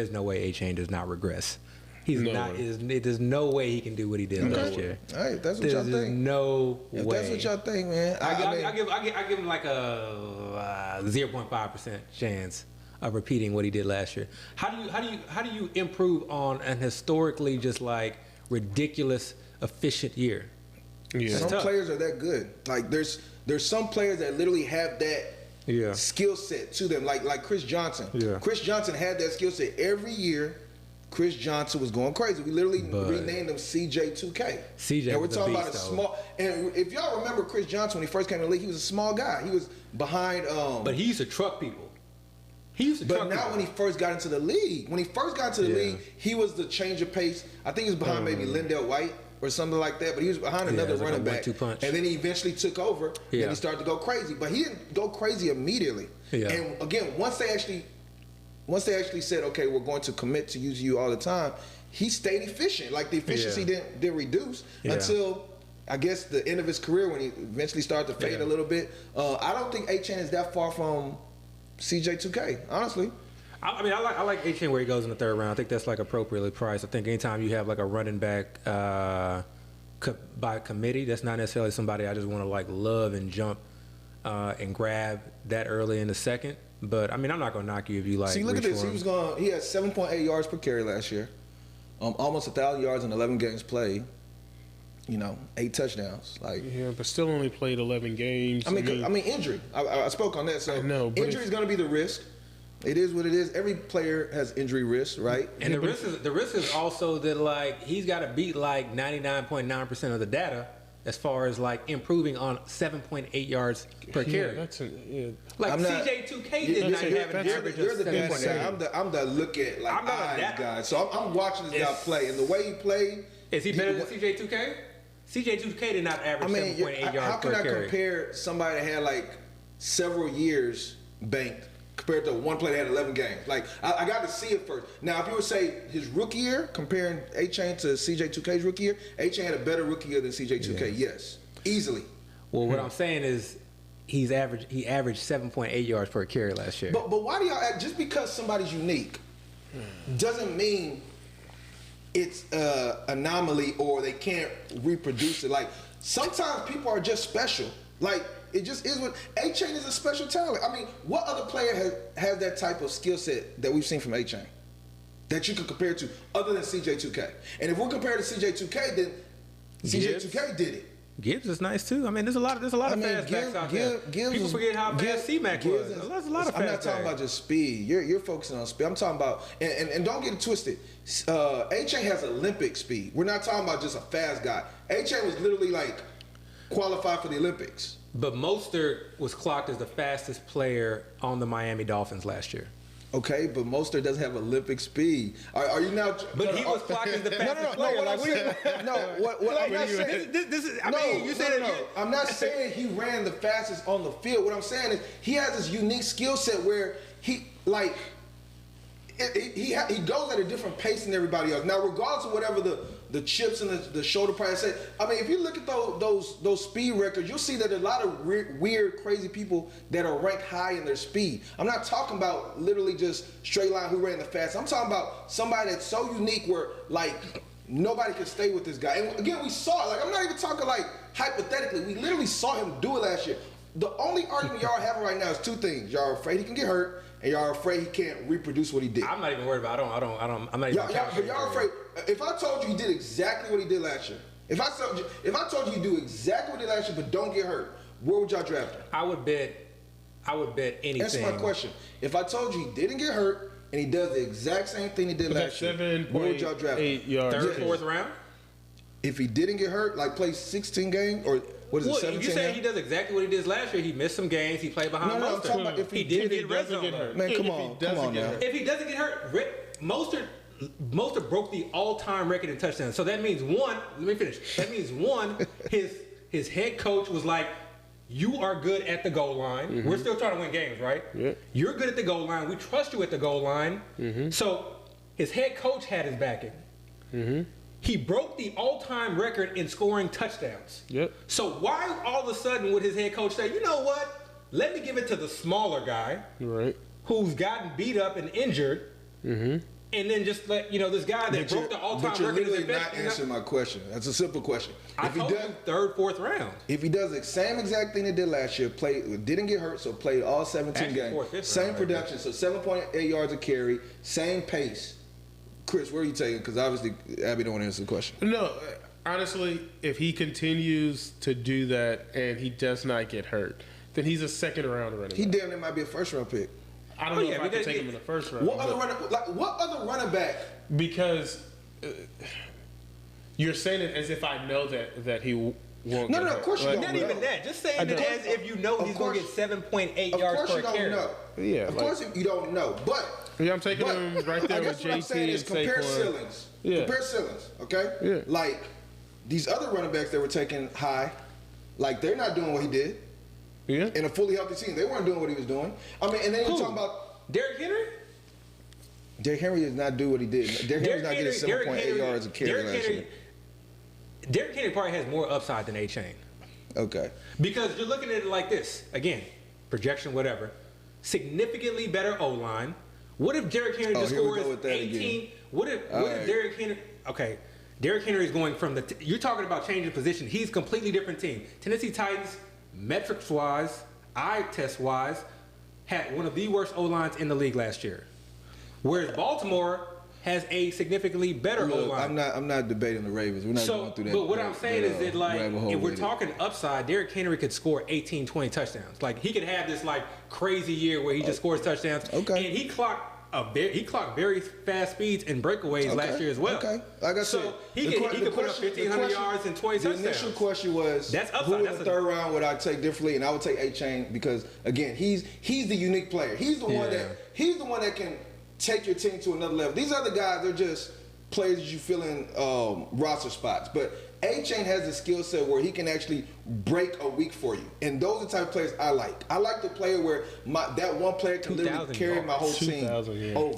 [SPEAKER 2] A-Chain does not regress. He's
[SPEAKER 1] No
[SPEAKER 2] not.
[SPEAKER 1] way.
[SPEAKER 2] There's no way he can do what he did last year.
[SPEAKER 3] all right, that's what y'all
[SPEAKER 2] There's
[SPEAKER 3] think.
[SPEAKER 2] no
[SPEAKER 3] If
[SPEAKER 2] way.
[SPEAKER 3] that's what y'all think, man,
[SPEAKER 2] I give him like a 0.5% chance of repeating what he did last year. How do you improve on an historically just like ridiculous efficient year?
[SPEAKER 1] Yeah.
[SPEAKER 3] some
[SPEAKER 2] tough.
[SPEAKER 3] players are that good. Like there's some players that literally have that
[SPEAKER 2] Yeah.
[SPEAKER 3] skill set to them, like Chris Johnson.
[SPEAKER 2] Yeah.
[SPEAKER 3] Chris Johnson had that skill set every year. Chris Johnson was going crazy. We literally
[SPEAKER 2] But
[SPEAKER 3] renamed him CJ2K.
[SPEAKER 2] CJ
[SPEAKER 3] and we're
[SPEAKER 2] was a
[SPEAKER 3] talking
[SPEAKER 2] beast,
[SPEAKER 3] about a
[SPEAKER 2] though.
[SPEAKER 3] small. And if y'all remember Chris Johnson when he first came in the league, he was a small guy. He was behind.
[SPEAKER 2] But he used to truck people.
[SPEAKER 3] But now when he first got into the league,
[SPEAKER 2] Yeah.
[SPEAKER 3] league, he was the change of pace. I think he was behind maybe Lindell White or something like that, but he was behind
[SPEAKER 2] Yeah,
[SPEAKER 3] another
[SPEAKER 2] it was like a
[SPEAKER 3] running back.
[SPEAKER 2] 1-2 punch.
[SPEAKER 3] And then he eventually took over,
[SPEAKER 2] Yeah.
[SPEAKER 3] and he started to go crazy. But he didn't go crazy immediately.
[SPEAKER 2] Yeah.
[SPEAKER 3] And again, once they actually said, okay, we're going to commit to use you all the time, he stayed efficient. Like the efficiency
[SPEAKER 2] Yeah.
[SPEAKER 3] didn't reduce
[SPEAKER 2] Yeah.
[SPEAKER 3] until I guess the end of his career when he eventually started to fade a little bit. I don't think A-Chain is that far from CJ2K, honestly.
[SPEAKER 2] I mean, I like A-Chain where he goes in the third round. I think that's like appropriately priced. I think anytime you have like a running back by committee, that's not necessarily somebody I just want to like love and jump and grab that early in the second. But I mean, I'm not gonna knock you if you like.
[SPEAKER 3] See, look at this. He had 7.8 yards per carry last year, almost 1,000 yards in 11 games played. 8 touchdowns.
[SPEAKER 1] Yeah, but still only played 11 games.
[SPEAKER 3] I mean, injury. I spoke on that. So injury is going to be the risk. It is what it is. Every player has injury risk, right?
[SPEAKER 2] And the risk is also that like he's got to beat like 99.9% of the data as far as like improving on 7.8 yards per carry. Like CJ2K did not have an average of 7.8.
[SPEAKER 3] I'm the look at like eyes guy. So I'm watching this guy play, and the way he played.
[SPEAKER 2] Is he better than CJ2K? CJ2K did not average 7.8 yards per carry.
[SPEAKER 3] How can I compare somebody that had like several years banked compared to one player that had 11 games? Like, I got to see it first. Now, if you would say his rookie year, comparing A-Chain to CJ2K's rookie year, A-Chain had a better rookie year than CJ2K, yes. Easily.
[SPEAKER 2] Well, what I'm saying is he averaged 7.8 yards per carry last year.
[SPEAKER 3] But why do y'all act, just because somebody's unique doesn't mean it's an anomaly or they can't reproduce it. Like, sometimes people are just special. Like, it just is what A-Chain is a special talent. I mean, what other player has that type of skill set that we've seen from A-Chain that you could compare to other than CJ2K? And if we're comparing to CJ2K, then CJ2K did it.
[SPEAKER 2] Gibbs is nice too. I mean, there's a lot of fast backs out there. People forget how fast C-Mac was. There's a lot of fast.
[SPEAKER 3] I'm not talking about just speed. You're focusing on speed. I'm talking about and don't get it twisted. A-Chain has Olympic speed. We're not talking about just a fast guy. A-Chain was literally like qualified for the Olympics.
[SPEAKER 2] But Mostert was clocked as the fastest player on the Miami Dolphins last year.
[SPEAKER 3] Okay, but Mostert doesn't have Olympic speed. Are you now?
[SPEAKER 2] But he was clocked as the fastest player.
[SPEAKER 3] What I'm not saying.
[SPEAKER 2] This is. I mean, you said
[SPEAKER 3] no. I'm not saying he ran the fastest on the field. What I'm saying is he has this unique skill set where he like. He goes at a different pace than everybody else. Now, regardless of whatever the chips and the shoulder price say, I mean, if you look at those speed records, you'll see that there are a lot of weird, crazy people that are ranked high in their speed. I'm not talking about literally just straight line who ran the fast. I'm talking about somebody that's so unique where like nobody can stay with this guy. And again, we saw it. Like, I'm not even talking like hypothetically. We literally saw him do it last year. The only argument y'all are having right now is two things. Y'all are afraid he can get hurt, and y'all are afraid he can't reproduce what he did.
[SPEAKER 2] I'm not even worried about. I'm not even.
[SPEAKER 3] But y'all afraid. If I told you he did exactly what he did last year, if I told you he do exactly what he did last year, but don't get hurt, where would y'all draft him?
[SPEAKER 2] I would bet anything.
[SPEAKER 3] Answer my question. If I told you he didn't get hurt and he does the exact same thing he did last year, where would y'all draft him?
[SPEAKER 1] 8 yards.
[SPEAKER 2] Third, fourth round.
[SPEAKER 3] If he didn't get hurt, like play 16 games or. What is it, 17
[SPEAKER 2] if you say he does exactly what he did last year, he missed some games, he played behind
[SPEAKER 3] No, I'm talking about if he
[SPEAKER 2] didn't get red zone.
[SPEAKER 3] Man, come on now.
[SPEAKER 2] If he doesn't get hurt, Mostert broke the all-time record in touchdowns. So that means one, let me finish. That means one, his head coach was like, you are good at the goal line. Mm-hmm. We're still trying to win games, right?
[SPEAKER 1] Yeah.
[SPEAKER 2] You're good at the goal line. We trust you at the goal line. Mm-hmm. So his head coach had his backing. Mm-hmm. He broke the all-time record in scoring touchdowns.
[SPEAKER 1] Yep.
[SPEAKER 2] So why all of a sudden would his head coach say, you know what? Let me give it to the smaller guy,
[SPEAKER 1] right,
[SPEAKER 2] who's gotten beat up and injured, and then just let this guy that broke the all-time record.
[SPEAKER 3] But you're literally not answering my question. That's a simple question.
[SPEAKER 2] I told you third, fourth round.
[SPEAKER 3] If he does the same exact thing he did last year, didn't get hurt, so played all 17 games, same production, so 7.8 yards a carry, same pace. Chris, where are you taking? Because obviously Abby don't want to answer the question.
[SPEAKER 1] No, honestly, if he continues to do that and he does not get hurt, then he's a second round running back.
[SPEAKER 3] He damn near might be a first round pick.
[SPEAKER 1] I don't know if I can take him in the first round.
[SPEAKER 3] What other running back?
[SPEAKER 1] Because you're saying it as if I know that he won't.
[SPEAKER 3] No, of course you don't.
[SPEAKER 2] Not even that. Just saying it as if you know he's going to get 7.8 yards per carry.
[SPEAKER 3] Of course you don't know.
[SPEAKER 1] Yeah.
[SPEAKER 3] Of course you don't know. But
[SPEAKER 1] yeah, I'm taking him right there with JT
[SPEAKER 3] what I'm saying is compare ceilings.
[SPEAKER 1] Yeah.
[SPEAKER 3] Compare ceilings, okay?
[SPEAKER 1] Yeah.
[SPEAKER 3] Like, these other running backs that were taken high, like, they're not doing what he did.
[SPEAKER 1] Yeah.
[SPEAKER 3] In a fully healthy team. They weren't doing what he was doing. I mean, and then you're talking about...
[SPEAKER 2] Derrick Henry?
[SPEAKER 3] Derrick Henry does not do what he did. Derrick Henry's not getting 7.8 yards of carry last year.
[SPEAKER 2] Derrick Henry probably has more upside than A-Chain.
[SPEAKER 3] Okay.
[SPEAKER 2] Because you're looking at it like this. Again, projection, whatever. Significantly better O-line. What if Derrick Henry just
[SPEAKER 3] here we go
[SPEAKER 2] scores
[SPEAKER 3] with that
[SPEAKER 2] 18?
[SPEAKER 3] again.
[SPEAKER 2] What if
[SPEAKER 3] right.
[SPEAKER 2] Derrick Henry... Okay, Derrick Henry is going from the... You're talking about changing position. He's a completely different team. Tennessee Titans, metrics-wise, eye test-wise, had one of the worst O-lines in the league last year. Whereas Baltimore has a significantly better
[SPEAKER 3] Look,
[SPEAKER 2] O-line.
[SPEAKER 3] I'm not debating the Ravens. We're not going through that.
[SPEAKER 2] But what I'm saying is that, like,
[SPEAKER 3] rabbit hole
[SPEAKER 2] if we're
[SPEAKER 3] with it.
[SPEAKER 2] talking upside, Derrick Henry could score 18, 20 touchdowns. Like, he could have this, like, crazy year where he just scores touchdowns.
[SPEAKER 3] Okay.
[SPEAKER 2] And he clocked very fast speeds and breakaways last year as well.
[SPEAKER 3] Okay. Like I said,
[SPEAKER 2] so he could put up 1,500 yards and 20 touchdowns.
[SPEAKER 3] The initial question was,
[SPEAKER 2] that's upside.
[SPEAKER 3] who in the third round would I take differently? And I would take A-Chain because, again, he's the unique player. He's the one that can take your team to another level. These other guys, they're just players that you fill in roster spots. But A-Chain has the skill set where he can actually break a week for you. And those are the type of players I like. I like the player where that one player can literally carry my whole team over.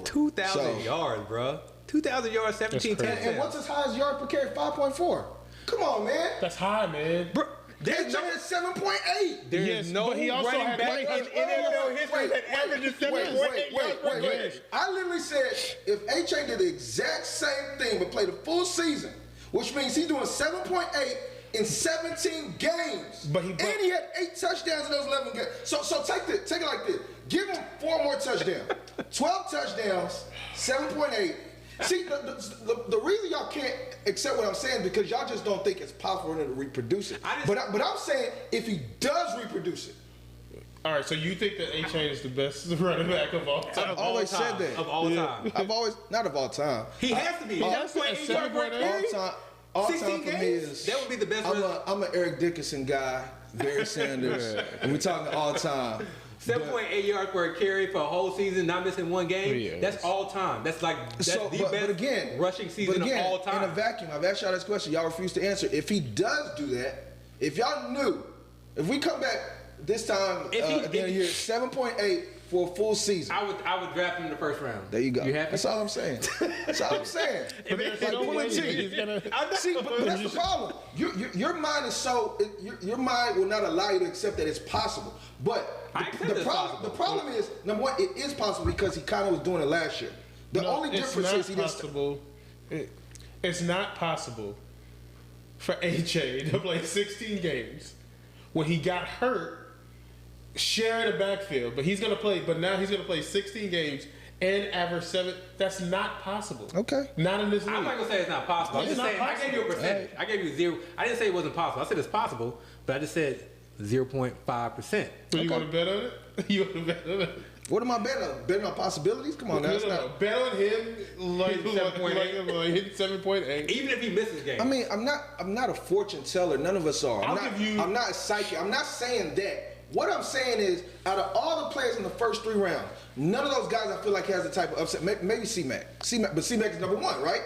[SPEAKER 2] 2,000 yards, bro. 2,000 yards, 17 touchdowns.
[SPEAKER 3] And what's his highest yard per carry? 5.4. Come on, man.
[SPEAKER 1] That's high, man.
[SPEAKER 2] Bro,
[SPEAKER 3] A-Chain is 7.8.
[SPEAKER 2] There
[SPEAKER 1] Yes,
[SPEAKER 2] is no
[SPEAKER 1] but he also
[SPEAKER 2] running
[SPEAKER 1] had
[SPEAKER 2] back in NFL history that averages 7.8 yards per carry.
[SPEAKER 3] I literally said if A-Chain did the exact same thing but played a full season, which means he's doing 7.8 in 17 games. And he had 8 touchdowns in those 11 games. So take it like this. Give him 4 more touchdowns. 12 touchdowns, 7.8. See, the reason y'all can't accept what I'm saying is because y'all just don't think it's possible for him to reproduce it. But I'm saying if he does reproduce it.
[SPEAKER 1] All right, so you think that A-Chain is the best running back of all time?
[SPEAKER 3] I've always said that.
[SPEAKER 2] Of all time.
[SPEAKER 3] I've always, not of all time.
[SPEAKER 2] He has to be.
[SPEAKER 1] He has to be. 7.8.
[SPEAKER 3] All
[SPEAKER 2] 16
[SPEAKER 3] time for me
[SPEAKER 2] games?
[SPEAKER 3] is
[SPEAKER 2] That would be the best.
[SPEAKER 3] I'm an Eric Dickerson guy, Barry Sanders, and we're talking all time.
[SPEAKER 2] 7.8 yards per carry for a whole season, not missing one game.
[SPEAKER 1] Yeah,
[SPEAKER 2] that's all time. That's the best rushing season of all time.
[SPEAKER 3] In a vacuum, I've asked y'all this question. Y'all refuse to answer. If he does do that, if y'all knew, if we come back this time at the end of the year, 7.8 for a full season.
[SPEAKER 2] I would draft him in the first round.
[SPEAKER 3] There you go.
[SPEAKER 2] You happy?
[SPEAKER 3] That's all I'm saying. That's all I'm saying.
[SPEAKER 1] But there's no way he's gonna.
[SPEAKER 3] See, but that's the problem. Your mind is your mind will not allow you to accept that it's possible. But the problem is, number one, it is possible because he kind of was doing it last year. The only difference is he didn't.
[SPEAKER 1] It's not possible for A-Chain to play 16 games when he got hurt, sharing the backfield. But now he's gonna play 16 games and average 7. That's not possible.
[SPEAKER 3] Okay.
[SPEAKER 1] Not in this league.
[SPEAKER 2] I'm not gonna say it's not possible. I'm just saying I gave you a percentage. I gave you 0. I didn't say it wasn't possible. I said it's possible, but I just said 0.5%.
[SPEAKER 1] So you want to bet on it? You want to bet on it?
[SPEAKER 3] What am I betting on? Betting on possibilities? Come on, now.
[SPEAKER 1] No. Bet on him like
[SPEAKER 2] 7.8.
[SPEAKER 1] hitting 7.8.
[SPEAKER 2] Even if he misses games.
[SPEAKER 3] I mean, I'm not a fortune teller. None of us are.
[SPEAKER 1] I'm
[SPEAKER 3] not a psychic. I'm not saying that. What I'm saying is, out of all the players in the first 3 rounds, none of those guys I feel like has the type of upset. Maybe C-Mac. But C-Mac is number 1, right?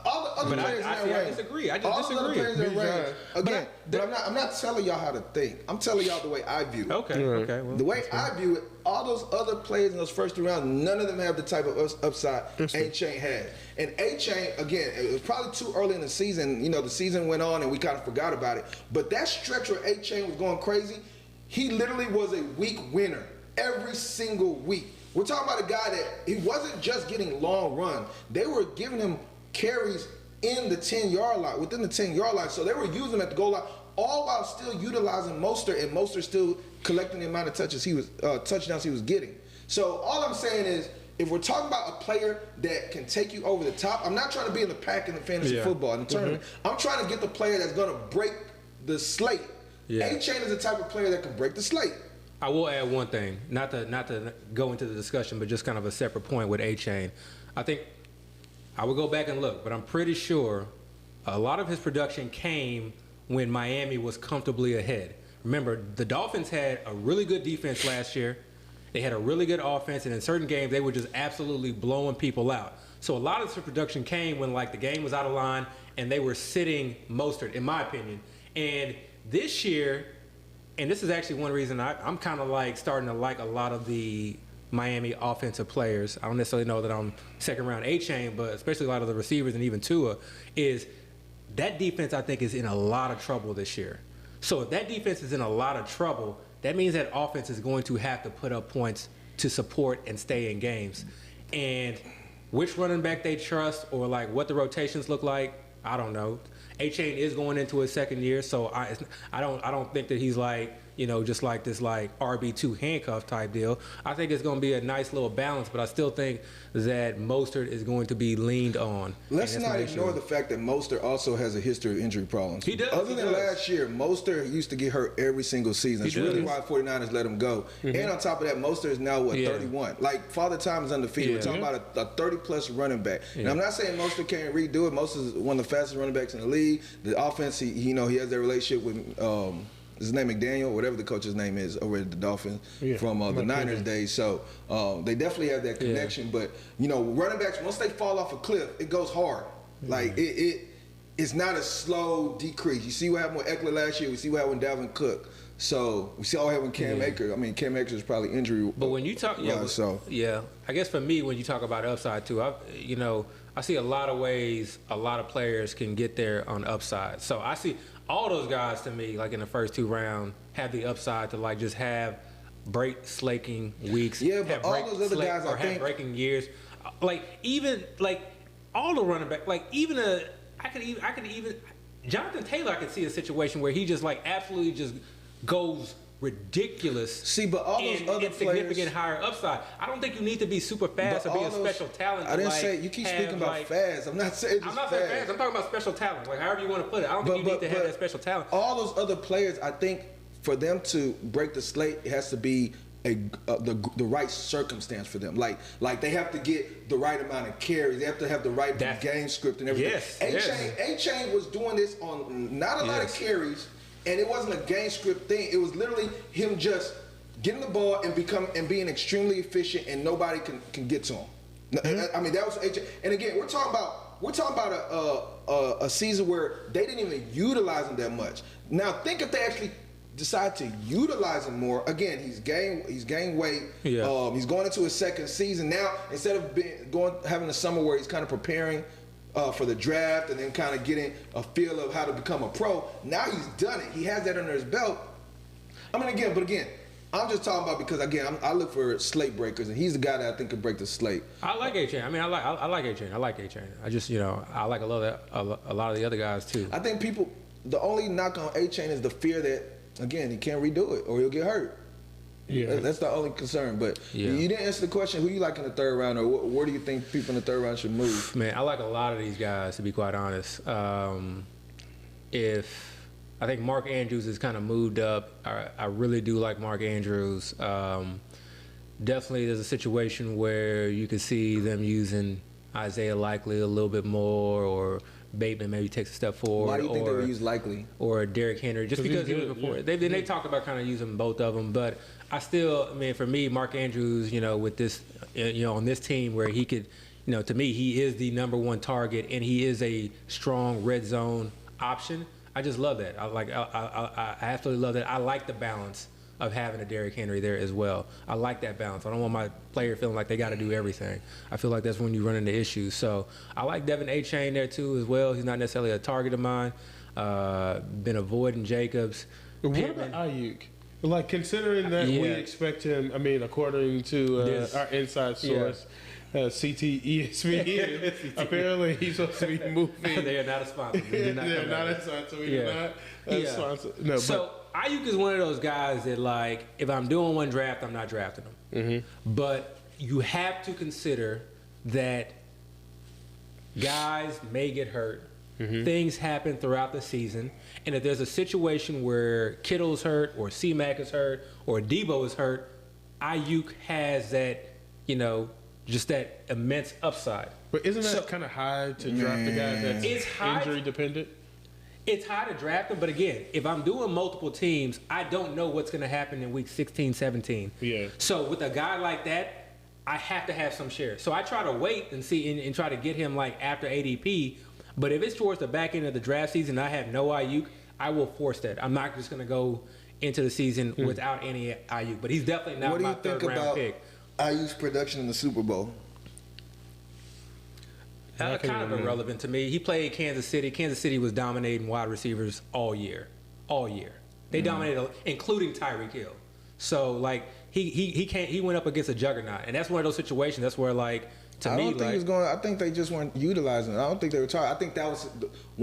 [SPEAKER 3] All the other players in that range.
[SPEAKER 2] I disagree. I just disagree.
[SPEAKER 3] All the other players in that range. Again, but I'm not telling y'all how to think. I'm telling y'all the way I view it.
[SPEAKER 2] Okay. Well,
[SPEAKER 3] The way I view it, all those other players in those first 3 rounds, none of them have the type of upside A-Chain had. And A-Chain, again, it was probably too early in the season. You know, the season went on and we kind of forgot about it. But that stretch where A-Chain was going crazy, he literally was a week winner every single week. We're talking about a guy that he wasn't just getting long run. They were giving him carries in the 10-yard line, within the 10-yard line. So they were using him at the goal line, all while still utilizing Mostert, and Mostert still collecting the amount of touchdowns he was getting. So all I'm saying is, if we're talking about a player that can take you over the top, I'm not trying to be in the pack in the fantasy football in the tournament. I'm trying to get the player that's going to break the slate. A-Chain is the type of player that can break the slate.
[SPEAKER 2] I will add one thing, not to go into the discussion, but just kind of a separate point with A-Chain. I think I would go back and look, but I'm pretty sure a lot of his production came when Miami was comfortably ahead. Remember, the Dolphins had a really good defense last year. They had a really good offense, and in certain games, they were just absolutely blowing people out. So a lot of his production came when, like, the game was out of line, and they were sitting Mostert, in my opinion. And this year, and this is actually one reason I'm kind of like starting to like a lot of the Miami offensive players. I don't necessarily know that I'm second round A-Chain, but especially a lot of the receivers and even Tua, is that defense, I think, is in a lot of trouble this year. So if that defense is in a lot of trouble, that means that offense is going to have to put up points to support and stay in games. And which running back they trust, or like what the rotations look like, I don't know. A-Chain is going into his second year, so I don't think that he's like, you know, just like this like RB2 handcuff type deal. I think it's going to be a nice little balance, but I still think that Mostert is going to be leaned on.
[SPEAKER 3] Let's not ignore the fact that Mostert also has a history of injury problems.
[SPEAKER 2] He does.
[SPEAKER 3] Other than last year, Mostert used to get hurt every single season. It's really why 49ers let him go. And on top of that, Mostert is now, 31? Like, Father Time is undefeated. We're talking about a 30-plus running back. And I'm not saying Mostert can't redo it. Mostert is one of the fastest running backs in the league. The offense, he has that relationship with his name McDaniel, whatever the coach's name is over at the Dolphins from the Niners days. So they definitely have that connection. But, you know, running backs, once they fall off a cliff, it goes hard. Like, it's not a slow decrease. You see what happened with Eckler last year. We see what happened with Dalvin Cook. So we see all happened with Cam Akers. I mean, Cam Akers is probably injury.
[SPEAKER 2] But when you talk, I guess for me, when you talk about upside too, I see a lot of ways a lot of players can get there on upside. So I see all those guys, to me, like in the first 2 rounds, have the upside to like just have slaking weeks.
[SPEAKER 3] Yeah, but all those other guys,
[SPEAKER 2] or have breaking years. Like even like all the running back, like even I could even Jonathan Taylor, I could see a situation where he just like absolutely just goes ridiculous.
[SPEAKER 3] See, but all those other players,
[SPEAKER 2] significant higher upside. I don't think you need to be super fast or be a special talent.
[SPEAKER 3] I didn't say you keep speaking about fast. I'm not saying
[SPEAKER 2] I'm not saying fast. I'm talking about special talent. Like however you want to put it. I don't think you need to have that special talent.
[SPEAKER 3] All those other players, I think, for them to break the slate, it has to be the right circumstance for them. Like they have to get the right amount of carries. They have to have the right game script and everything. A-Chain was doing this on not a lot of carries. And it wasn't a game script thing. It was literally him just getting the ball and being extremely efficient, and nobody can get to him. I mean, that was A-Chain. And again, we're talking about a season where they didn't even utilize him that much. Now, think if they actually decide to utilize him more. Again, he's gained weight. Yeah. He's going into his second season now. Instead of having a summer where he's kind of preparing for the draft and then kind of getting a feel of how to become a pro. Now he's done it. He has that under his belt. I mean, again, I'm just talking about because, again, I look for slate breakers, and he's the guy that I think could break the slate.
[SPEAKER 2] I like A-Chain. I mean, I like A-Chain. I like A-Chain. I just, I like a lot of the other guys, too.
[SPEAKER 3] I think the only knock on A-Chain is the fear that, again, he can't redo it or he'll get hurt. Yeah, that's the only concern. But you didn't answer the question. Who you like in the 3rd round, or where do you think people in the 3rd round should move?
[SPEAKER 2] Man, I like a lot of these guys, to be quite honest. If I think Mark Andrews has kind of moved up, I really do like Mark Andrews. Definitely, there's a situation where you could see them using Isaiah Likely a little bit more, or Bateman maybe takes a step forward.
[SPEAKER 3] Why do you think they would use Likely?
[SPEAKER 2] Or Derrick Henry, just because he was before. Yeah. They talked about kind of using both of them, but for me, Mark Andrews, with this, on this team where he could, to me, he is the #1 target, and he is a strong red zone option. I just love that. I absolutely love that. I like the balance of having a Derrick Henry there as well. I like that balance. I don't want my player feeling like they got to do everything. I feel like that's when you run into issues. So I like Devin A-Chain there too as well. He's not necessarily a target of mine. Been avoiding Jacobs.
[SPEAKER 1] What about Ayuk? Like, considering that we expect him, I mean, according to our inside source, CT ESPN, apparently he's supposed to be moving.
[SPEAKER 2] They are not a sponsor.
[SPEAKER 1] They're not a sponsor. We're not a sponsor. No,
[SPEAKER 2] so Ayuk is one of those guys that, like, if I'm doing one draft, I'm not drafting him. Mm-hmm. But you have to consider that guys may get hurt. Mm-hmm. Things happen throughout the season. And if there's a situation where Kittle's hurt, or C-Mac is hurt, or Debo is hurt, Ayuk has that, just that immense upside.
[SPEAKER 1] But isn't that kind of high to draft a guy that's injury dependent?
[SPEAKER 2] It's high to draft him, but again, if I'm doing multiple teams, I don't know what's going to happen in week 16, 17.
[SPEAKER 1] Yeah.
[SPEAKER 2] So with a guy like that, I have to have some shares. So I try to wait and see and try to get him like after ADP. But if it's towards the back end of the draft season, I have no Ayuk, I will force that. I'm not just going to go into the season without any Ayuk. But he's definitely not my 3rd round pick.
[SPEAKER 3] Ayuk's production in the Super Bowl?
[SPEAKER 2] Kind of irrelevant to me. He played Kansas City. Kansas City was dominating wide receivers all year. They dominated, including Tyreek Hill. So like he went up against a juggernaut, and that's one of those situations. That's where like to
[SPEAKER 3] I
[SPEAKER 2] me,
[SPEAKER 3] don't think
[SPEAKER 2] like,
[SPEAKER 3] he was going. I think they just weren't utilizing it. I don't think they were trying. I think that was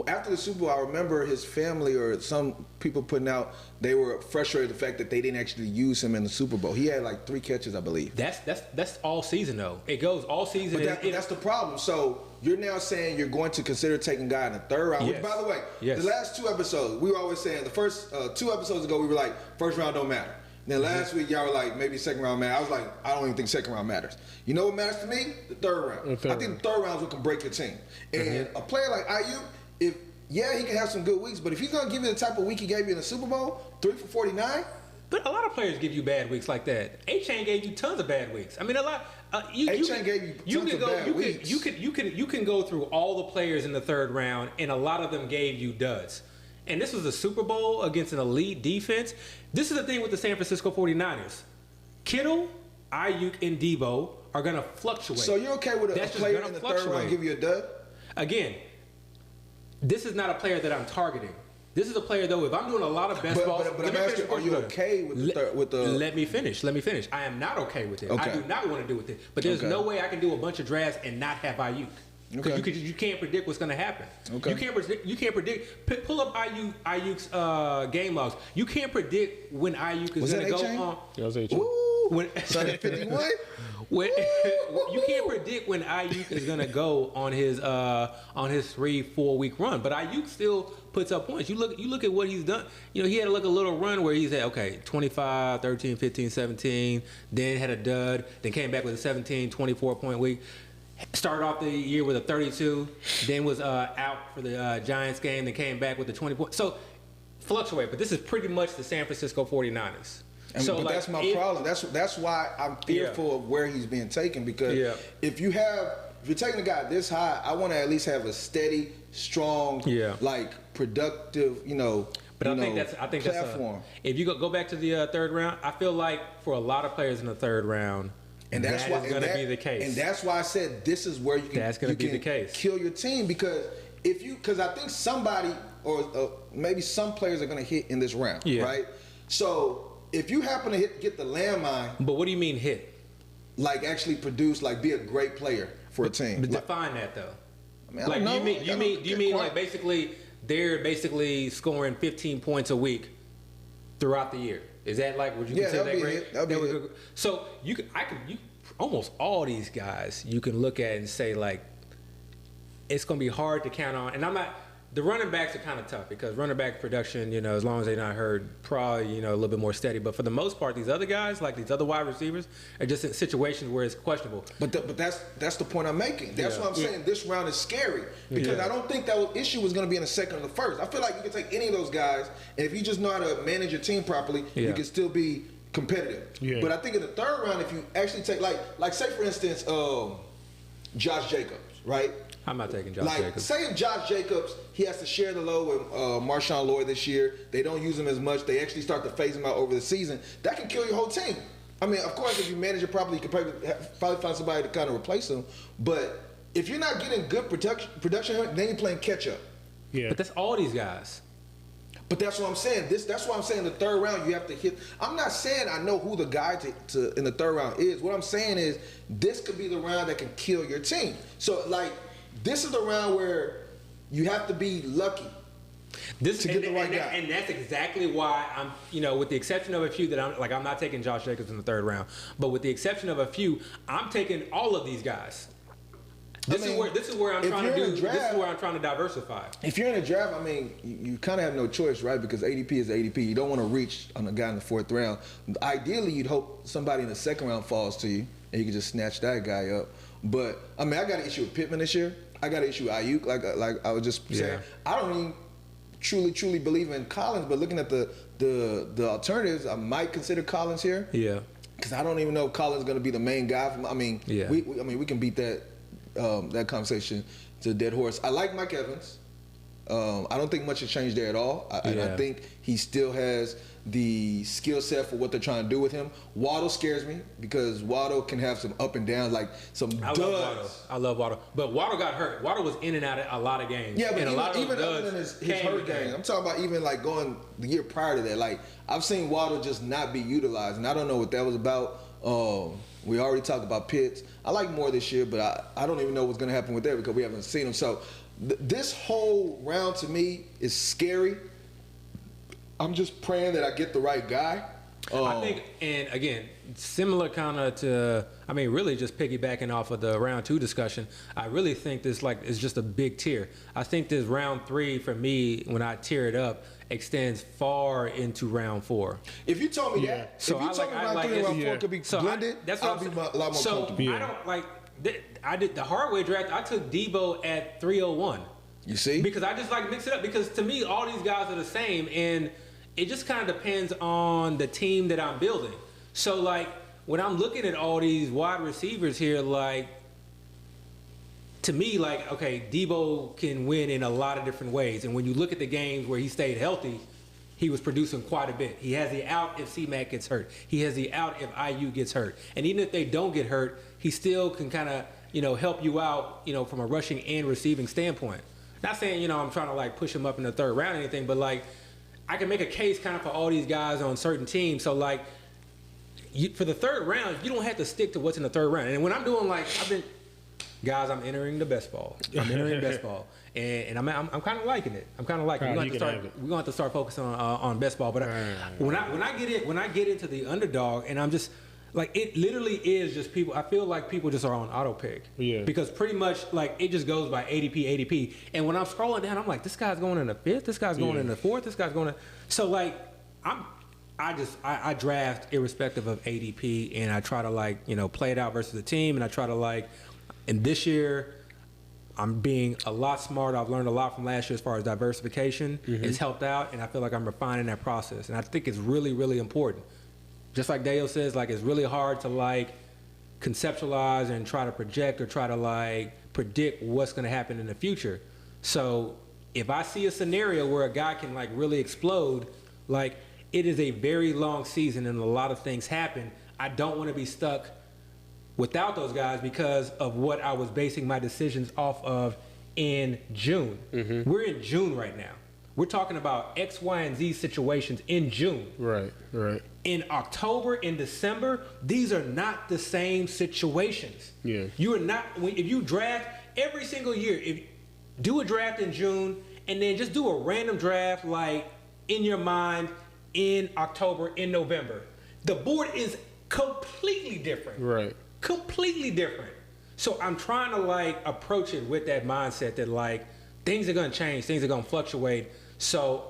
[SPEAKER 3] after the Super Bowl. I remember his family or some people putting out they were frustrated with the fact that they didn't actually use him in the Super Bowl. He had like 3 catches, I believe.
[SPEAKER 2] That's all season though. It goes all season.
[SPEAKER 3] But that's the problem. So you're now saying you're going to consider taking a guy in the 3rd round.
[SPEAKER 2] Yes.
[SPEAKER 3] Which, by the way,
[SPEAKER 2] Yes.
[SPEAKER 3] the last 2 episodes we were always saying the first 2 episodes ago we were like 1st round don't matter. Then last week y'all were like maybe 2nd round matters. I was like I don't even think 2nd round matters. You know what matters to me? The 3rd round. I think the 3rd round is what can break your team. And a player like Ayuk, he can have some good weeks, but if he's gonna give you the type of week he gave you in the Super Bowl, 3 for 49.
[SPEAKER 2] But a lot of players give you bad weeks like that. A-Chain gave you tons of bad weeks. I mean, a lot.
[SPEAKER 3] A-Chain gave you tons of bad weeks.
[SPEAKER 2] You can go through all the players in the 3rd round, and a lot of them gave you duds. And this was a Super Bowl against an elite defense. This is the thing with the San Francisco 49ers. Kittle, Ayuk, and Debo are going to fluctuate.
[SPEAKER 3] So you're okay with a player in the 3rd round give you a dud?
[SPEAKER 2] Again, this is not a player that I'm targeting. This is a player, though, if I'm doing a lot of best balls.
[SPEAKER 3] But I'm asking, are you okay with the...
[SPEAKER 2] Let me finish. I am not okay with it.
[SPEAKER 3] Okay.
[SPEAKER 2] I do not want to do with it. But there's no way I can do a bunch of drafts and not have Ayuk. Because you can't predict what's going to happen. Okay. You can't predict. Pull up Ayuk's game logs. You can't predict when Ayuk is going to go on.
[SPEAKER 1] That was A-Chain.
[SPEAKER 3] When 51?
[SPEAKER 2] You can't predict when Ayuk is going to go on his 3-4 week run, but Ayuk still puts up points. You look at what he's done. You know, he had like a little run where he's at 25, 13, 15, 17, then had a dud, then came back with a 17, 24 point week. Started off the year with a 32, then was out for the Giants game, then came back with the 20 points. So fluctuate, but this is pretty much the San Francisco 49ers.
[SPEAKER 3] But that's my problem. That's why I'm fearful of where he's being taken, because if you're taking a guy this high, I want to at least have a steady, strong, like productive,
[SPEAKER 2] But I think that's
[SPEAKER 3] platform.
[SPEAKER 2] If you go back to the 3rd round, I feel like for a lot of players in the 3rd round,
[SPEAKER 3] and that's why
[SPEAKER 2] going to be the case.
[SPEAKER 3] And that's why I said this is where you can kill your team, because I think somebody or maybe some players are going to hit in this round, right? So if you happen to get the landmine,
[SPEAKER 2] but what do you mean hit?
[SPEAKER 3] Like actually produce, like be a great player for a team.
[SPEAKER 2] But define that though.
[SPEAKER 3] I mean, I don't know.
[SPEAKER 2] Do you mean like they're scoring 15 points a week throughout the year? Is that like, would you consider that great?
[SPEAKER 3] That'd be it.
[SPEAKER 2] So almost all these guys you can look at and say like it's going to be hard to count on. And the running backs are kind of tough because running back production, as long as they're not hurt, probably, a little bit more steady. But for the most part, these other guys, like these other wide receivers, are just in situations where it's questionable.
[SPEAKER 3] But that's the point I'm making. That's what I'm saying. This round is scary because I don't think that issue was going to be in the 2nd or the 1st. I feel like you can take any of those guys, and if you just know how to manage your team properly, you can still be competitive. Yeah. But I think in the 3rd round, if you actually take like say for instance, Josh Jacobs, right?
[SPEAKER 2] I'm not taking Josh Jacobs.
[SPEAKER 3] Say if Josh Jacobs, he has to share the load with Marshawn Lloyd this year. They don't use him as much. They actually start to phase him out over the season. That can kill your whole team. I mean, of course, if you manage it properly, you can probably find somebody to kind of replace him. But if you're not getting good production, then you're playing catch up.
[SPEAKER 1] Yeah.
[SPEAKER 2] But that's all these guys.
[SPEAKER 3] But that's what I'm saying. That's why I'm saying the 3rd round you have to hit. I'm not saying I know who the guy to in the 3rd round is. What I'm saying is this could be the round that can kill your team. So this is the round where you have to be lucky to get the right guy.
[SPEAKER 2] And that's exactly why I'm, with the exception of a few that I'm not taking Josh Jacobs in the 3rd round, but with the exception of a few, I'm taking all of these guys. This is where I'm trying to diversify.
[SPEAKER 3] If you're in a draft, you kind of have no choice, right? Because ADP is ADP. You don't want to reach on a guy in the 4th round. Ideally, you'd hope somebody in the 2nd round falls to you, and you can just snatch that guy up. But I got an issue with Pittman this year. I got an issue with Ayuk. Like I was just saying, I don't even truly believe in Collins. But looking at the alternatives, I might consider Collins here.
[SPEAKER 2] Yeah.
[SPEAKER 3] Because I don't even know if Collins is going to be the main guy. We can beat that conversation to a dead horse. I like Mike Evans. I don't think much has changed there at all. And I think he still has the skill set for what they're trying to do with him. Waddle scares me because Waddle can have some up and downs, like some duds.
[SPEAKER 2] I love Waddle. But Waddle got hurt. Waddle was in and out of a lot of games.
[SPEAKER 3] Yeah, but
[SPEAKER 2] and
[SPEAKER 3] even other than his hurt game, I'm talking about even like going the year prior to that. Like, I've seen Waddle just not be utilized, and I don't know what that was about. We already talked about Pitts. I like Moore this year, but I don't even know what's going to happen with that because we haven't seen him. So this whole round to me is scary. I'm just praying that I get the right guy.
[SPEAKER 2] I think, and again, similar kind of to, I mean, really just piggybacking off of the round 2 discussion, I really think this is just a big tier. I think this round 3 for me, when I tear it up, extends far into round 4.
[SPEAKER 3] If you told me that,
[SPEAKER 2] so
[SPEAKER 3] if you told me round 3 and round 4 could be blended,
[SPEAKER 2] I'll
[SPEAKER 3] be a lot more comfortable.
[SPEAKER 2] I don't like, I did the hard way draft. I took Debo at 301.
[SPEAKER 3] You see?
[SPEAKER 2] Because I just like mix it up. Because to me, all these guys are the same, and it just kind of depends on the team that I'm building. So, like, when I'm looking at all these wide receivers here, like, to me, like, okay, Debo can win in a lot of different ways. And when you look at the games where he stayed healthy, he was producing quite a bit. He has the out if C-Mac gets hurt. He has the out if IU gets hurt. And even if they don't get hurt, he still can kind of, help you out, from a rushing and receiving standpoint. Not saying, I'm trying to, like, push him up in the third round or anything, but, like, I can make a case kind of for all these guys on certain teams. So, like, for the third round, you don't have to stick to what's in the third round. And when I'm doing, like, I'm entering the best ball. I'm entering best ball. And I'm kind of liking it. I'm kind of liking it. We're going to have to start focusing on best ball. But when I get into the underdog, and I'm just, like, it literally is just people. I feel like people just are on auto pick.
[SPEAKER 1] Yeah. Because
[SPEAKER 2] pretty much, like, it just goes by ADP. And when I'm scrolling down, I'm like, this guy's going in the 5th. This guy's going in the 4th. This guy's going to. So, like, I draft irrespective of ADP, and I try to, like, play it out versus the team, and I try to, like, and this year I'm being a lot smarter. I've learned a lot from last year as far as diversification. It's helped out, and I feel like I'm refining that process, and I think it's really, really important. Just like Dale says, like, it's really hard to, like, conceptualize and try to project or try to, like, predict what's going to happen in the future. So if I see a scenario where a guy can, like, really explode, like, it is a very long season and a lot of things happen. I don't want to be stuck without those guys because of what I was basing my decisions off of in June. We're in June right now. We're talking about X, Y, and Z situations in June.
[SPEAKER 1] Right.
[SPEAKER 2] In October, in December, these are not the same situations.
[SPEAKER 1] Yeah.
[SPEAKER 2] You are not, if you draft every single year, do a draft in June and then just do a random draft, like, in your mind in October, in November. The board is completely different.
[SPEAKER 1] Right.
[SPEAKER 2] Completely different. So I'm trying to, like, approach it with that mindset that, like, things are going to change, things are going to fluctuate. So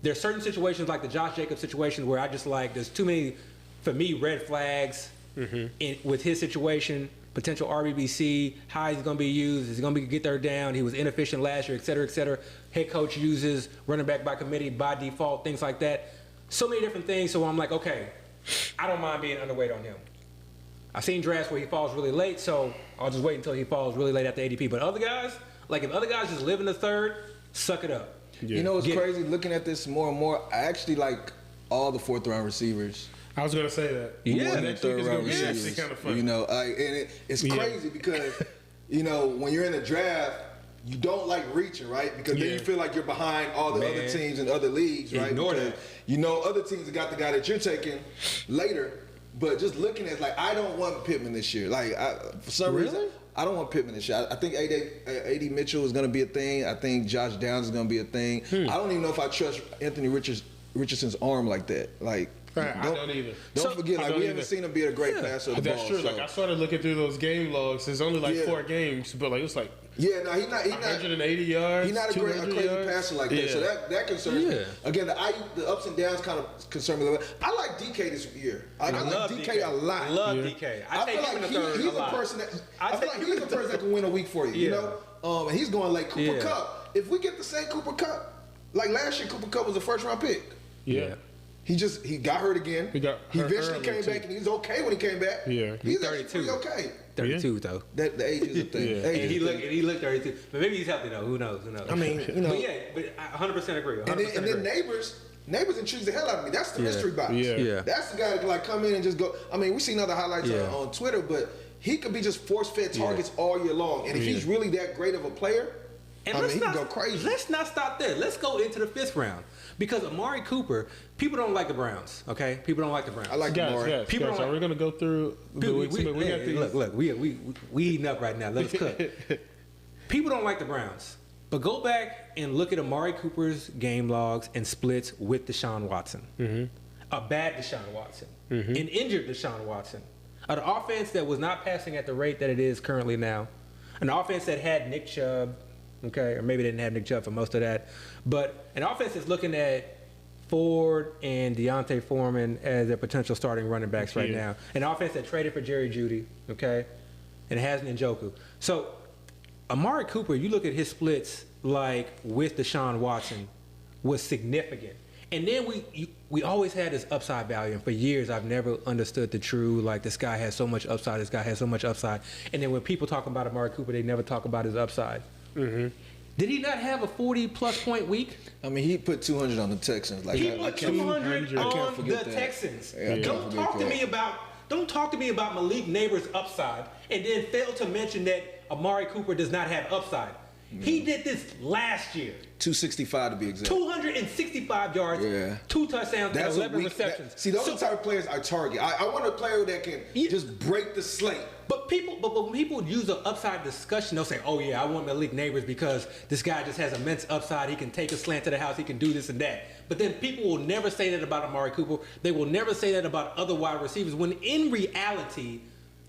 [SPEAKER 2] there's certain situations like the Josh Jacobs situation where I just, like, there's too many, for me, red flags with his situation, potential RBBC, how he's going to be used, is he going to get third down, he was inefficient last year, et cetera, et cetera. Head coach uses running back by committee, by default, things like that. So many different things. So I'm like, okay, I don't mind being underweight on him. I've seen drafts where he falls really late, so I'll just wait until he falls really late at the ADP. But other guys, like, if other guys just live in the third, suck it up.
[SPEAKER 3] Yeah. You know what's crazy? Looking at this more and more, I actually like all the 4th round receivers.
[SPEAKER 1] I was going to say that.
[SPEAKER 3] More than third round receivers.
[SPEAKER 1] Kind of fun.
[SPEAKER 3] And it's crazy because, when you're in a draft, you don't like reaching, right? Because then you feel like you're behind all the other teams in other leagues, right?
[SPEAKER 2] Ignore
[SPEAKER 3] because
[SPEAKER 2] that.
[SPEAKER 3] Other teams have got the guy that you're taking later. But just looking at, like, I don't want Pittman this year. Like, for some reason, I don't want Pittman this year. I think A.D. Mitchell is going to be a thing. I think Josh Downs is going to be a thing. I don't even know if I trust Anthony Richardson's arm like that. Like,
[SPEAKER 1] I don't either.
[SPEAKER 3] Don't forget, like, we haven't seen him be a great passer of the ball.
[SPEAKER 1] That's true.
[SPEAKER 3] So.
[SPEAKER 1] Like, I started looking through those game logs. There's only, like, 4 games, but, like, it's like...
[SPEAKER 3] Yeah, no, he's not
[SPEAKER 1] 180 yards.
[SPEAKER 3] He's not a crazy
[SPEAKER 1] yards.
[SPEAKER 3] passer like that. So that concerns me. Again, the ups and downs kind of concern me a little bit. I like DK this year. I like DK a lot.
[SPEAKER 2] I love DK. I feel like
[SPEAKER 3] he's a person that he's a person that can win a week for you. You know, and he's going like Cooper Kupp. If we get the same Cooper Kupp, like last year, Cooper Kupp was a 1st round pick.
[SPEAKER 1] Yeah.
[SPEAKER 3] He got hurt again. He eventually came back, and he's okay when he came back.
[SPEAKER 1] Yeah.
[SPEAKER 3] He's actually pretty okay.
[SPEAKER 2] 32 though.
[SPEAKER 3] That the age is a thing.
[SPEAKER 1] Yeah.
[SPEAKER 3] Age
[SPEAKER 2] And
[SPEAKER 3] is a thing.
[SPEAKER 2] he looked 32. But maybe he's healthy though. Who knows?
[SPEAKER 3] I mean, you know.
[SPEAKER 2] But yeah, but I 100% agree. 100%
[SPEAKER 3] And then
[SPEAKER 2] agree.
[SPEAKER 3] neighbors intrigues the hell out of me. That's the mystery box.
[SPEAKER 1] Yeah.
[SPEAKER 3] That's the guy that can like come in and just go. I mean, we've seen other highlights on Twitter, but he could be just force-fed targets all year long. And if he's really that great of a player,
[SPEAKER 2] And
[SPEAKER 3] I mean,
[SPEAKER 2] let's
[SPEAKER 3] he can
[SPEAKER 2] not
[SPEAKER 3] go crazy.
[SPEAKER 2] Let's not stop there. Let's go into the 5th round because Amari Cooper. People don't like the Browns. Okay, people don't like the Browns.
[SPEAKER 3] I like Amari.
[SPEAKER 1] Guys,
[SPEAKER 2] People
[SPEAKER 1] guys,
[SPEAKER 2] don't
[SPEAKER 1] are we going to go through the
[SPEAKER 2] Dude,
[SPEAKER 1] weeks? We got these.
[SPEAKER 2] look, we eating up right now. Let us cook. People don't like the Browns, but go back and look at Amari Cooper's game logs and splits with Deshaun Watson. A bad Deshaun Watson, an injured Deshaun Watson, an offense that was not passing at the rate that it is currently now, an offense that had Nick Chubb, okay, or maybe they didn't have Nick Chubb for most of that, but an offense that's looking at Ford and Deontay Foreman as their potential starting running backs right now. An offense that traded for Jerry Jeudy, okay, and has Njoku. So Amari Cooper, you look at his splits like with Deshaun Watson was significant. And then we always had this upside value, and for years I've never understood the true, like, this guy has so much upside, this guy has so much upside. And then when people talk about Amari Cooper, they never talk about his upside. Did he not have a 40-plus point week?
[SPEAKER 3] I mean, he put 200 on the Texans. Like,
[SPEAKER 2] He
[SPEAKER 3] I
[SPEAKER 2] put
[SPEAKER 3] can't
[SPEAKER 2] 200
[SPEAKER 3] I can't
[SPEAKER 2] on the
[SPEAKER 3] forget that.
[SPEAKER 2] Texans.
[SPEAKER 3] Yeah, I can't
[SPEAKER 2] Don't
[SPEAKER 3] forget
[SPEAKER 2] talk to
[SPEAKER 3] that.
[SPEAKER 2] me about Malik Neighbors' upside and then fail to mention that Amari Cooper does not have upside. He did this last year.
[SPEAKER 3] 265 to be exact.
[SPEAKER 2] 265 yards,
[SPEAKER 3] Yeah.
[SPEAKER 2] 2 touchdowns, and
[SPEAKER 3] That's
[SPEAKER 2] 11 receptions.
[SPEAKER 3] See, those are the type of players I target. I want a player that can
[SPEAKER 2] Yeah.
[SPEAKER 3] just break the slate.
[SPEAKER 2] But when people use the upside discussion, they'll say, "Oh yeah, I want Malik Neighbors because this guy just has immense upside. He can take a slant to the house. He can do this and that." But then people will never say that about Amari Cooper. They will never say that about other wide receivers. When in reality,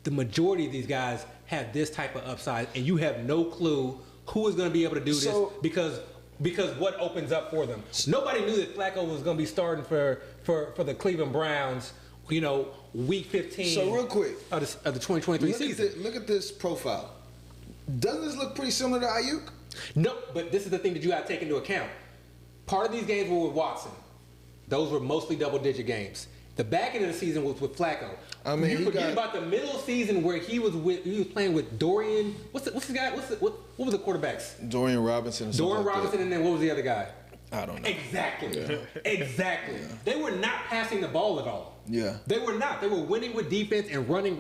[SPEAKER 2] the majority of these guys have this type of upside, and you have no clue who is going to be able to do this because what opens up for them. Nobody knew that Flacco was going to be starting for the Cleveland Browns, you know, week 15
[SPEAKER 3] So real quick,
[SPEAKER 2] of the 2023 season.
[SPEAKER 3] look at this profile. Doesn't this look pretty similar to Ayuk?
[SPEAKER 2] No, but this is the thing that you got to take into account. Part of these games were with Watson. Those were mostly double-digit games. The back end of the season was with Flacco.
[SPEAKER 3] I mean,
[SPEAKER 2] you
[SPEAKER 3] he
[SPEAKER 2] forget
[SPEAKER 3] got-
[SPEAKER 2] about the middle of the season where he was playing with Dorian. What's the guy? What was the quarterbacks?
[SPEAKER 3] Dorian Robinson. Or something
[SPEAKER 2] Dorian
[SPEAKER 3] like that.
[SPEAKER 2] Robinson, and then what was the other guy?
[SPEAKER 3] I don't know.
[SPEAKER 2] Exactly. Exactly. They were not passing the ball at all.
[SPEAKER 3] Yeah.
[SPEAKER 2] They were not. They were winning with defense and running.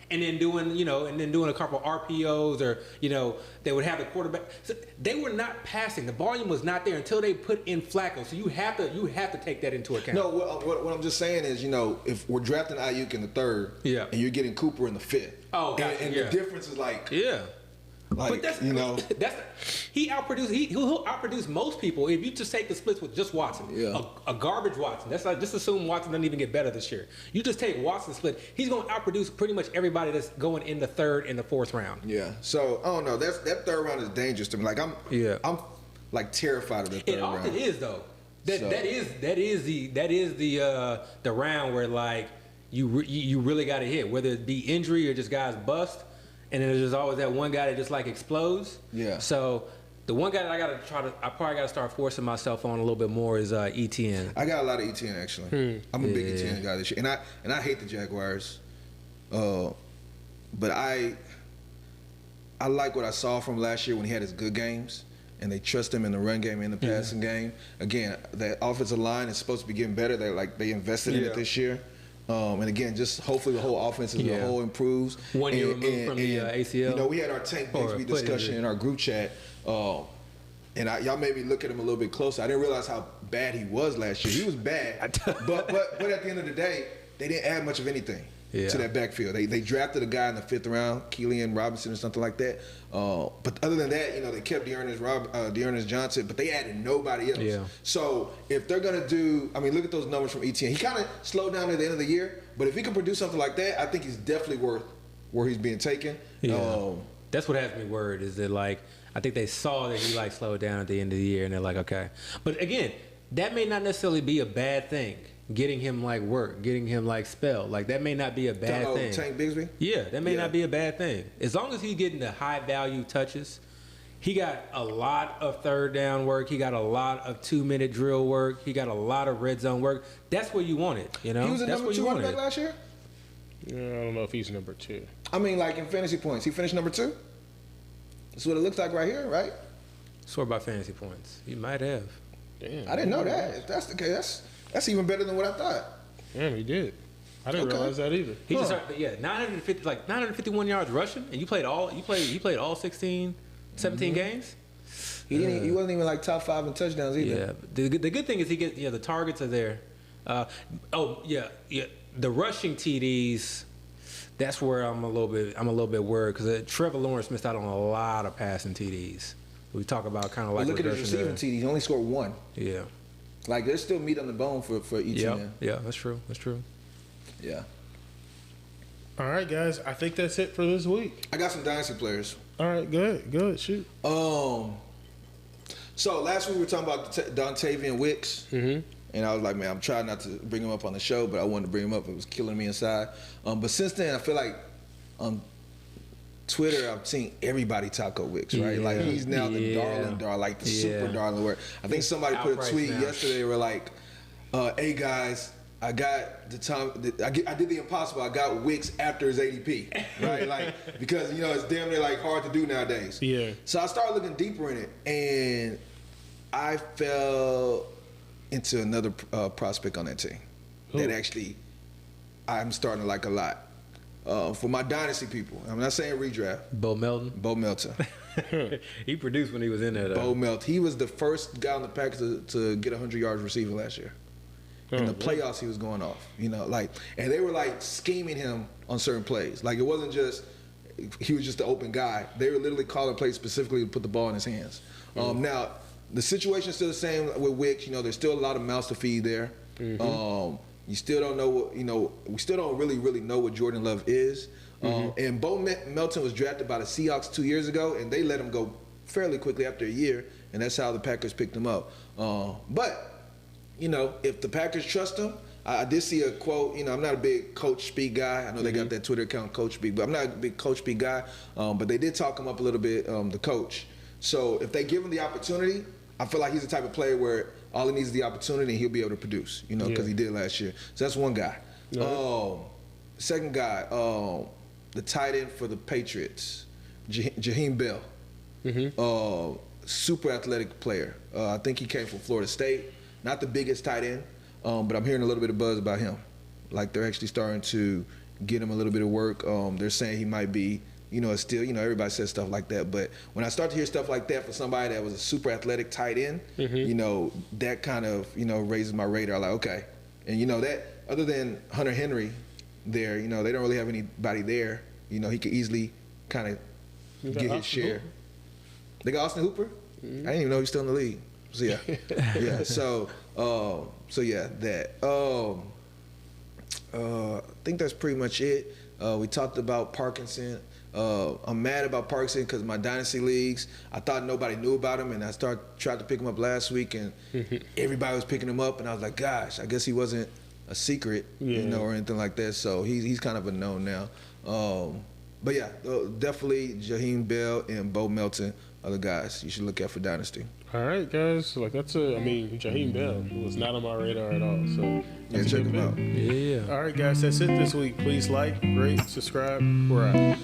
[SPEAKER 2] And then doing a couple RPOs, or, you know, they would have the quarterback. So they were not passing. The volume was not there until they put in Flacco. So you have to take that into account.
[SPEAKER 3] No, what I'm just saying is, you know, if we're drafting Ayuk in the 3rd,
[SPEAKER 2] Yeah.
[SPEAKER 3] and you're getting Cooper in the 5th,
[SPEAKER 2] Oh, gotcha,
[SPEAKER 3] and
[SPEAKER 2] yeah.
[SPEAKER 3] the difference is like,
[SPEAKER 2] Yeah.
[SPEAKER 3] like, you know,
[SPEAKER 2] he'll outproduce most people if you just take the splits with just Watson.
[SPEAKER 3] Yeah.
[SPEAKER 2] A garbage Watson. That's like, just assume Watson doesn't even get better this year. You just take Watson's split, he's going to outproduce pretty much everybody that's going in the 3rd and the 4th round.
[SPEAKER 3] yeah. So I don't know. That 3rd round is dangerous to me. Like I'm like terrified of the 3rd round.
[SPEAKER 2] It often is though. That
[SPEAKER 3] So-
[SPEAKER 2] is the round where, like, you really got to hit, whether it be injury or just guys bust. And then there's just always that one guy that just, like, explodes.
[SPEAKER 3] Yeah.
[SPEAKER 2] So the one guy that I probably got to start forcing myself on a little bit more is ETN.
[SPEAKER 3] I got a lot of ETN actually. I'm a big ETN guy this year, and I hate the Jaguars, but I like what I saw from last year when he had his good games, and they trust him in the run game and the passing game. Again, that offensive line is supposed to be getting better. They invested in it this year. And again, just hopefully the whole offense as a whole improves.
[SPEAKER 2] 1 year removed from the ACL.
[SPEAKER 3] You know, we had our Tank Bigsby discussion in our group chat, and y'all made me look at him a little bit closer. I didn't realize how bad he was last year. He was bad, but at the end of the day, they didn't add much of anything to that backfield. They drafted a guy in the 5th round, Keelan Robinson or something like that. But other than that, you know, they kept Dearness Johnson, but they added nobody else.
[SPEAKER 2] Yeah.
[SPEAKER 3] So if they're gonna look at those numbers from ETN. He kind of slowed down at the end of the year, but if he can produce something like that, I think he's definitely worth where he's being taken.
[SPEAKER 2] Yeah. That's what has me worried, is that, like, I think they saw that he, like, slowed down at the end of the year, and they're like, okay. But again, that may not necessarily be a bad thing. Getting him, like, work, getting him, like, spell, like, that may not be a bad thing.
[SPEAKER 3] Tank Bigsby?
[SPEAKER 2] Yeah, that may not be a bad thing. As long as he's getting the high value touches. He got a lot of 3rd down work. He got a lot of 2-minute drill work. He got a lot of red zone work. That's where you want it, you know?
[SPEAKER 3] He was a
[SPEAKER 2] That's
[SPEAKER 3] number
[SPEAKER 2] where
[SPEAKER 3] 2
[SPEAKER 2] you
[SPEAKER 3] running
[SPEAKER 2] want
[SPEAKER 3] back
[SPEAKER 2] it.
[SPEAKER 3] last year?
[SPEAKER 1] Yeah, I don't know if he's number 2.
[SPEAKER 3] I mean, like in fantasy points, he finished number 2. That's what it looks like right here, right?
[SPEAKER 2] Sort by fantasy points. He might have.
[SPEAKER 1] Damn,
[SPEAKER 3] I didn't know that. If that's the case, that's even better than what I thought.
[SPEAKER 1] Damn, he did. I didn't realize that either.
[SPEAKER 2] He just 951 yards rushing, and you played all 16, 17 games.
[SPEAKER 3] He wasn't even like top 5 in touchdowns either.
[SPEAKER 2] Yeah, the good thing is he gets the targets are there. The rushing TDs. That's where I'm a little bit worried because Trevor Lawrence missed out on a lot of passing TDs. We talk about kind of like
[SPEAKER 3] look at his receiving TDs. He only scored 1.
[SPEAKER 2] Yeah,
[SPEAKER 3] like there's still meat on the bone for each man.
[SPEAKER 2] Yeah, that's true.
[SPEAKER 3] Yeah.
[SPEAKER 1] All right, guys. I think that's it for this week.
[SPEAKER 3] I got some dynasty players.
[SPEAKER 1] All right, good. Shoot.
[SPEAKER 3] So last week we were talking about Dontavian Wicks.
[SPEAKER 1] Mm-hmm.
[SPEAKER 3] And I was like, man, I'm trying not to bring him up on the show, but I wanted to bring him up. It was killing me inside. But since then, I feel like on Twitter, I've seen everybody taco Wicks, right?
[SPEAKER 2] Yeah.
[SPEAKER 3] Like he's now the darling, like the super darling. Where I think somebody put a tweet yesterday where like, "Hey guys, I got the time. I did the impossible. I got Wicks after his ADP, right? Like because it's damn near like hard to do nowadays.
[SPEAKER 1] Yeah.
[SPEAKER 3] So I started looking deeper in it, and I fell into another prospect on that team that actually I'm starting to like a lot. For my dynasty people, I'm not saying redraft.
[SPEAKER 2] Bo Melton. He produced when he was in there.
[SPEAKER 3] Bo Melton. He was the first guy on the Packers to get 100 yards receiving last year. In the playoffs, he was going off. And they were like scheming him on certain plays. Like it wasn't just he was just the open guy. They were literally calling plays specifically to put the ball in his hands. Now the situation's still the same with Wicks. There's still a lot of mouths to feed there. Mm-hmm. You still don't know what we still don't really know what Jordan Love is. And Bo Melton was drafted by the Seahawks 2 years ago, and they let him go fairly quickly after a year, and that's how the Packers picked him up. But if the Packers trust him, I did see a quote. I'm not a big Coach Speak guy. I know they got that Twitter account, Coach Speak, but I'm not a big Coach Speak guy. But they did talk him up a little bit, the coach. So if they give him the opportunity, I feel like he's the type of player where all he needs is the opportunity and he'll be able to produce, because he did last year. So that's one guy. Second guy, the tight end for the Patriots, Jaheim Bell. Mm-hmm. Super athletic player. I think he came from Florida State. Not the biggest tight end, but I'm hearing a little bit of buzz about him. Like they're actually starting to get him a little bit of work. They're saying he might be, still, everybody says stuff like that. But when I start to hear stuff like that for somebody that was a super athletic tight end, that kind of, raises my radar. Like, okay. And, that other than Hunter Henry there, they don't really have anybody there. He could easily kind of get his share. Hooper. They got Austin Hooper? Mm-hmm. I didn't even know he was still in the league. So, yeah. Yeah. So yeah, that. I think that's pretty much it. We talked about Parkinson. I'm mad about Parkinson because my dynasty leagues, I thought nobody knew about him, and I tried to pick him up last week, and everybody was picking him up, and I was like, gosh, I guess he wasn't a secret, or anything like that. So he's kind of a known now. But yeah, definitely Jaheim Bell and Bo Melton are the guys you should look at for dynasty.
[SPEAKER 1] All right, guys. Jaheim Bell was not on my radar at all. So
[SPEAKER 3] check him out.
[SPEAKER 2] Yeah.
[SPEAKER 1] All right, guys. That's it this week. Please like, rate, subscribe. We're out.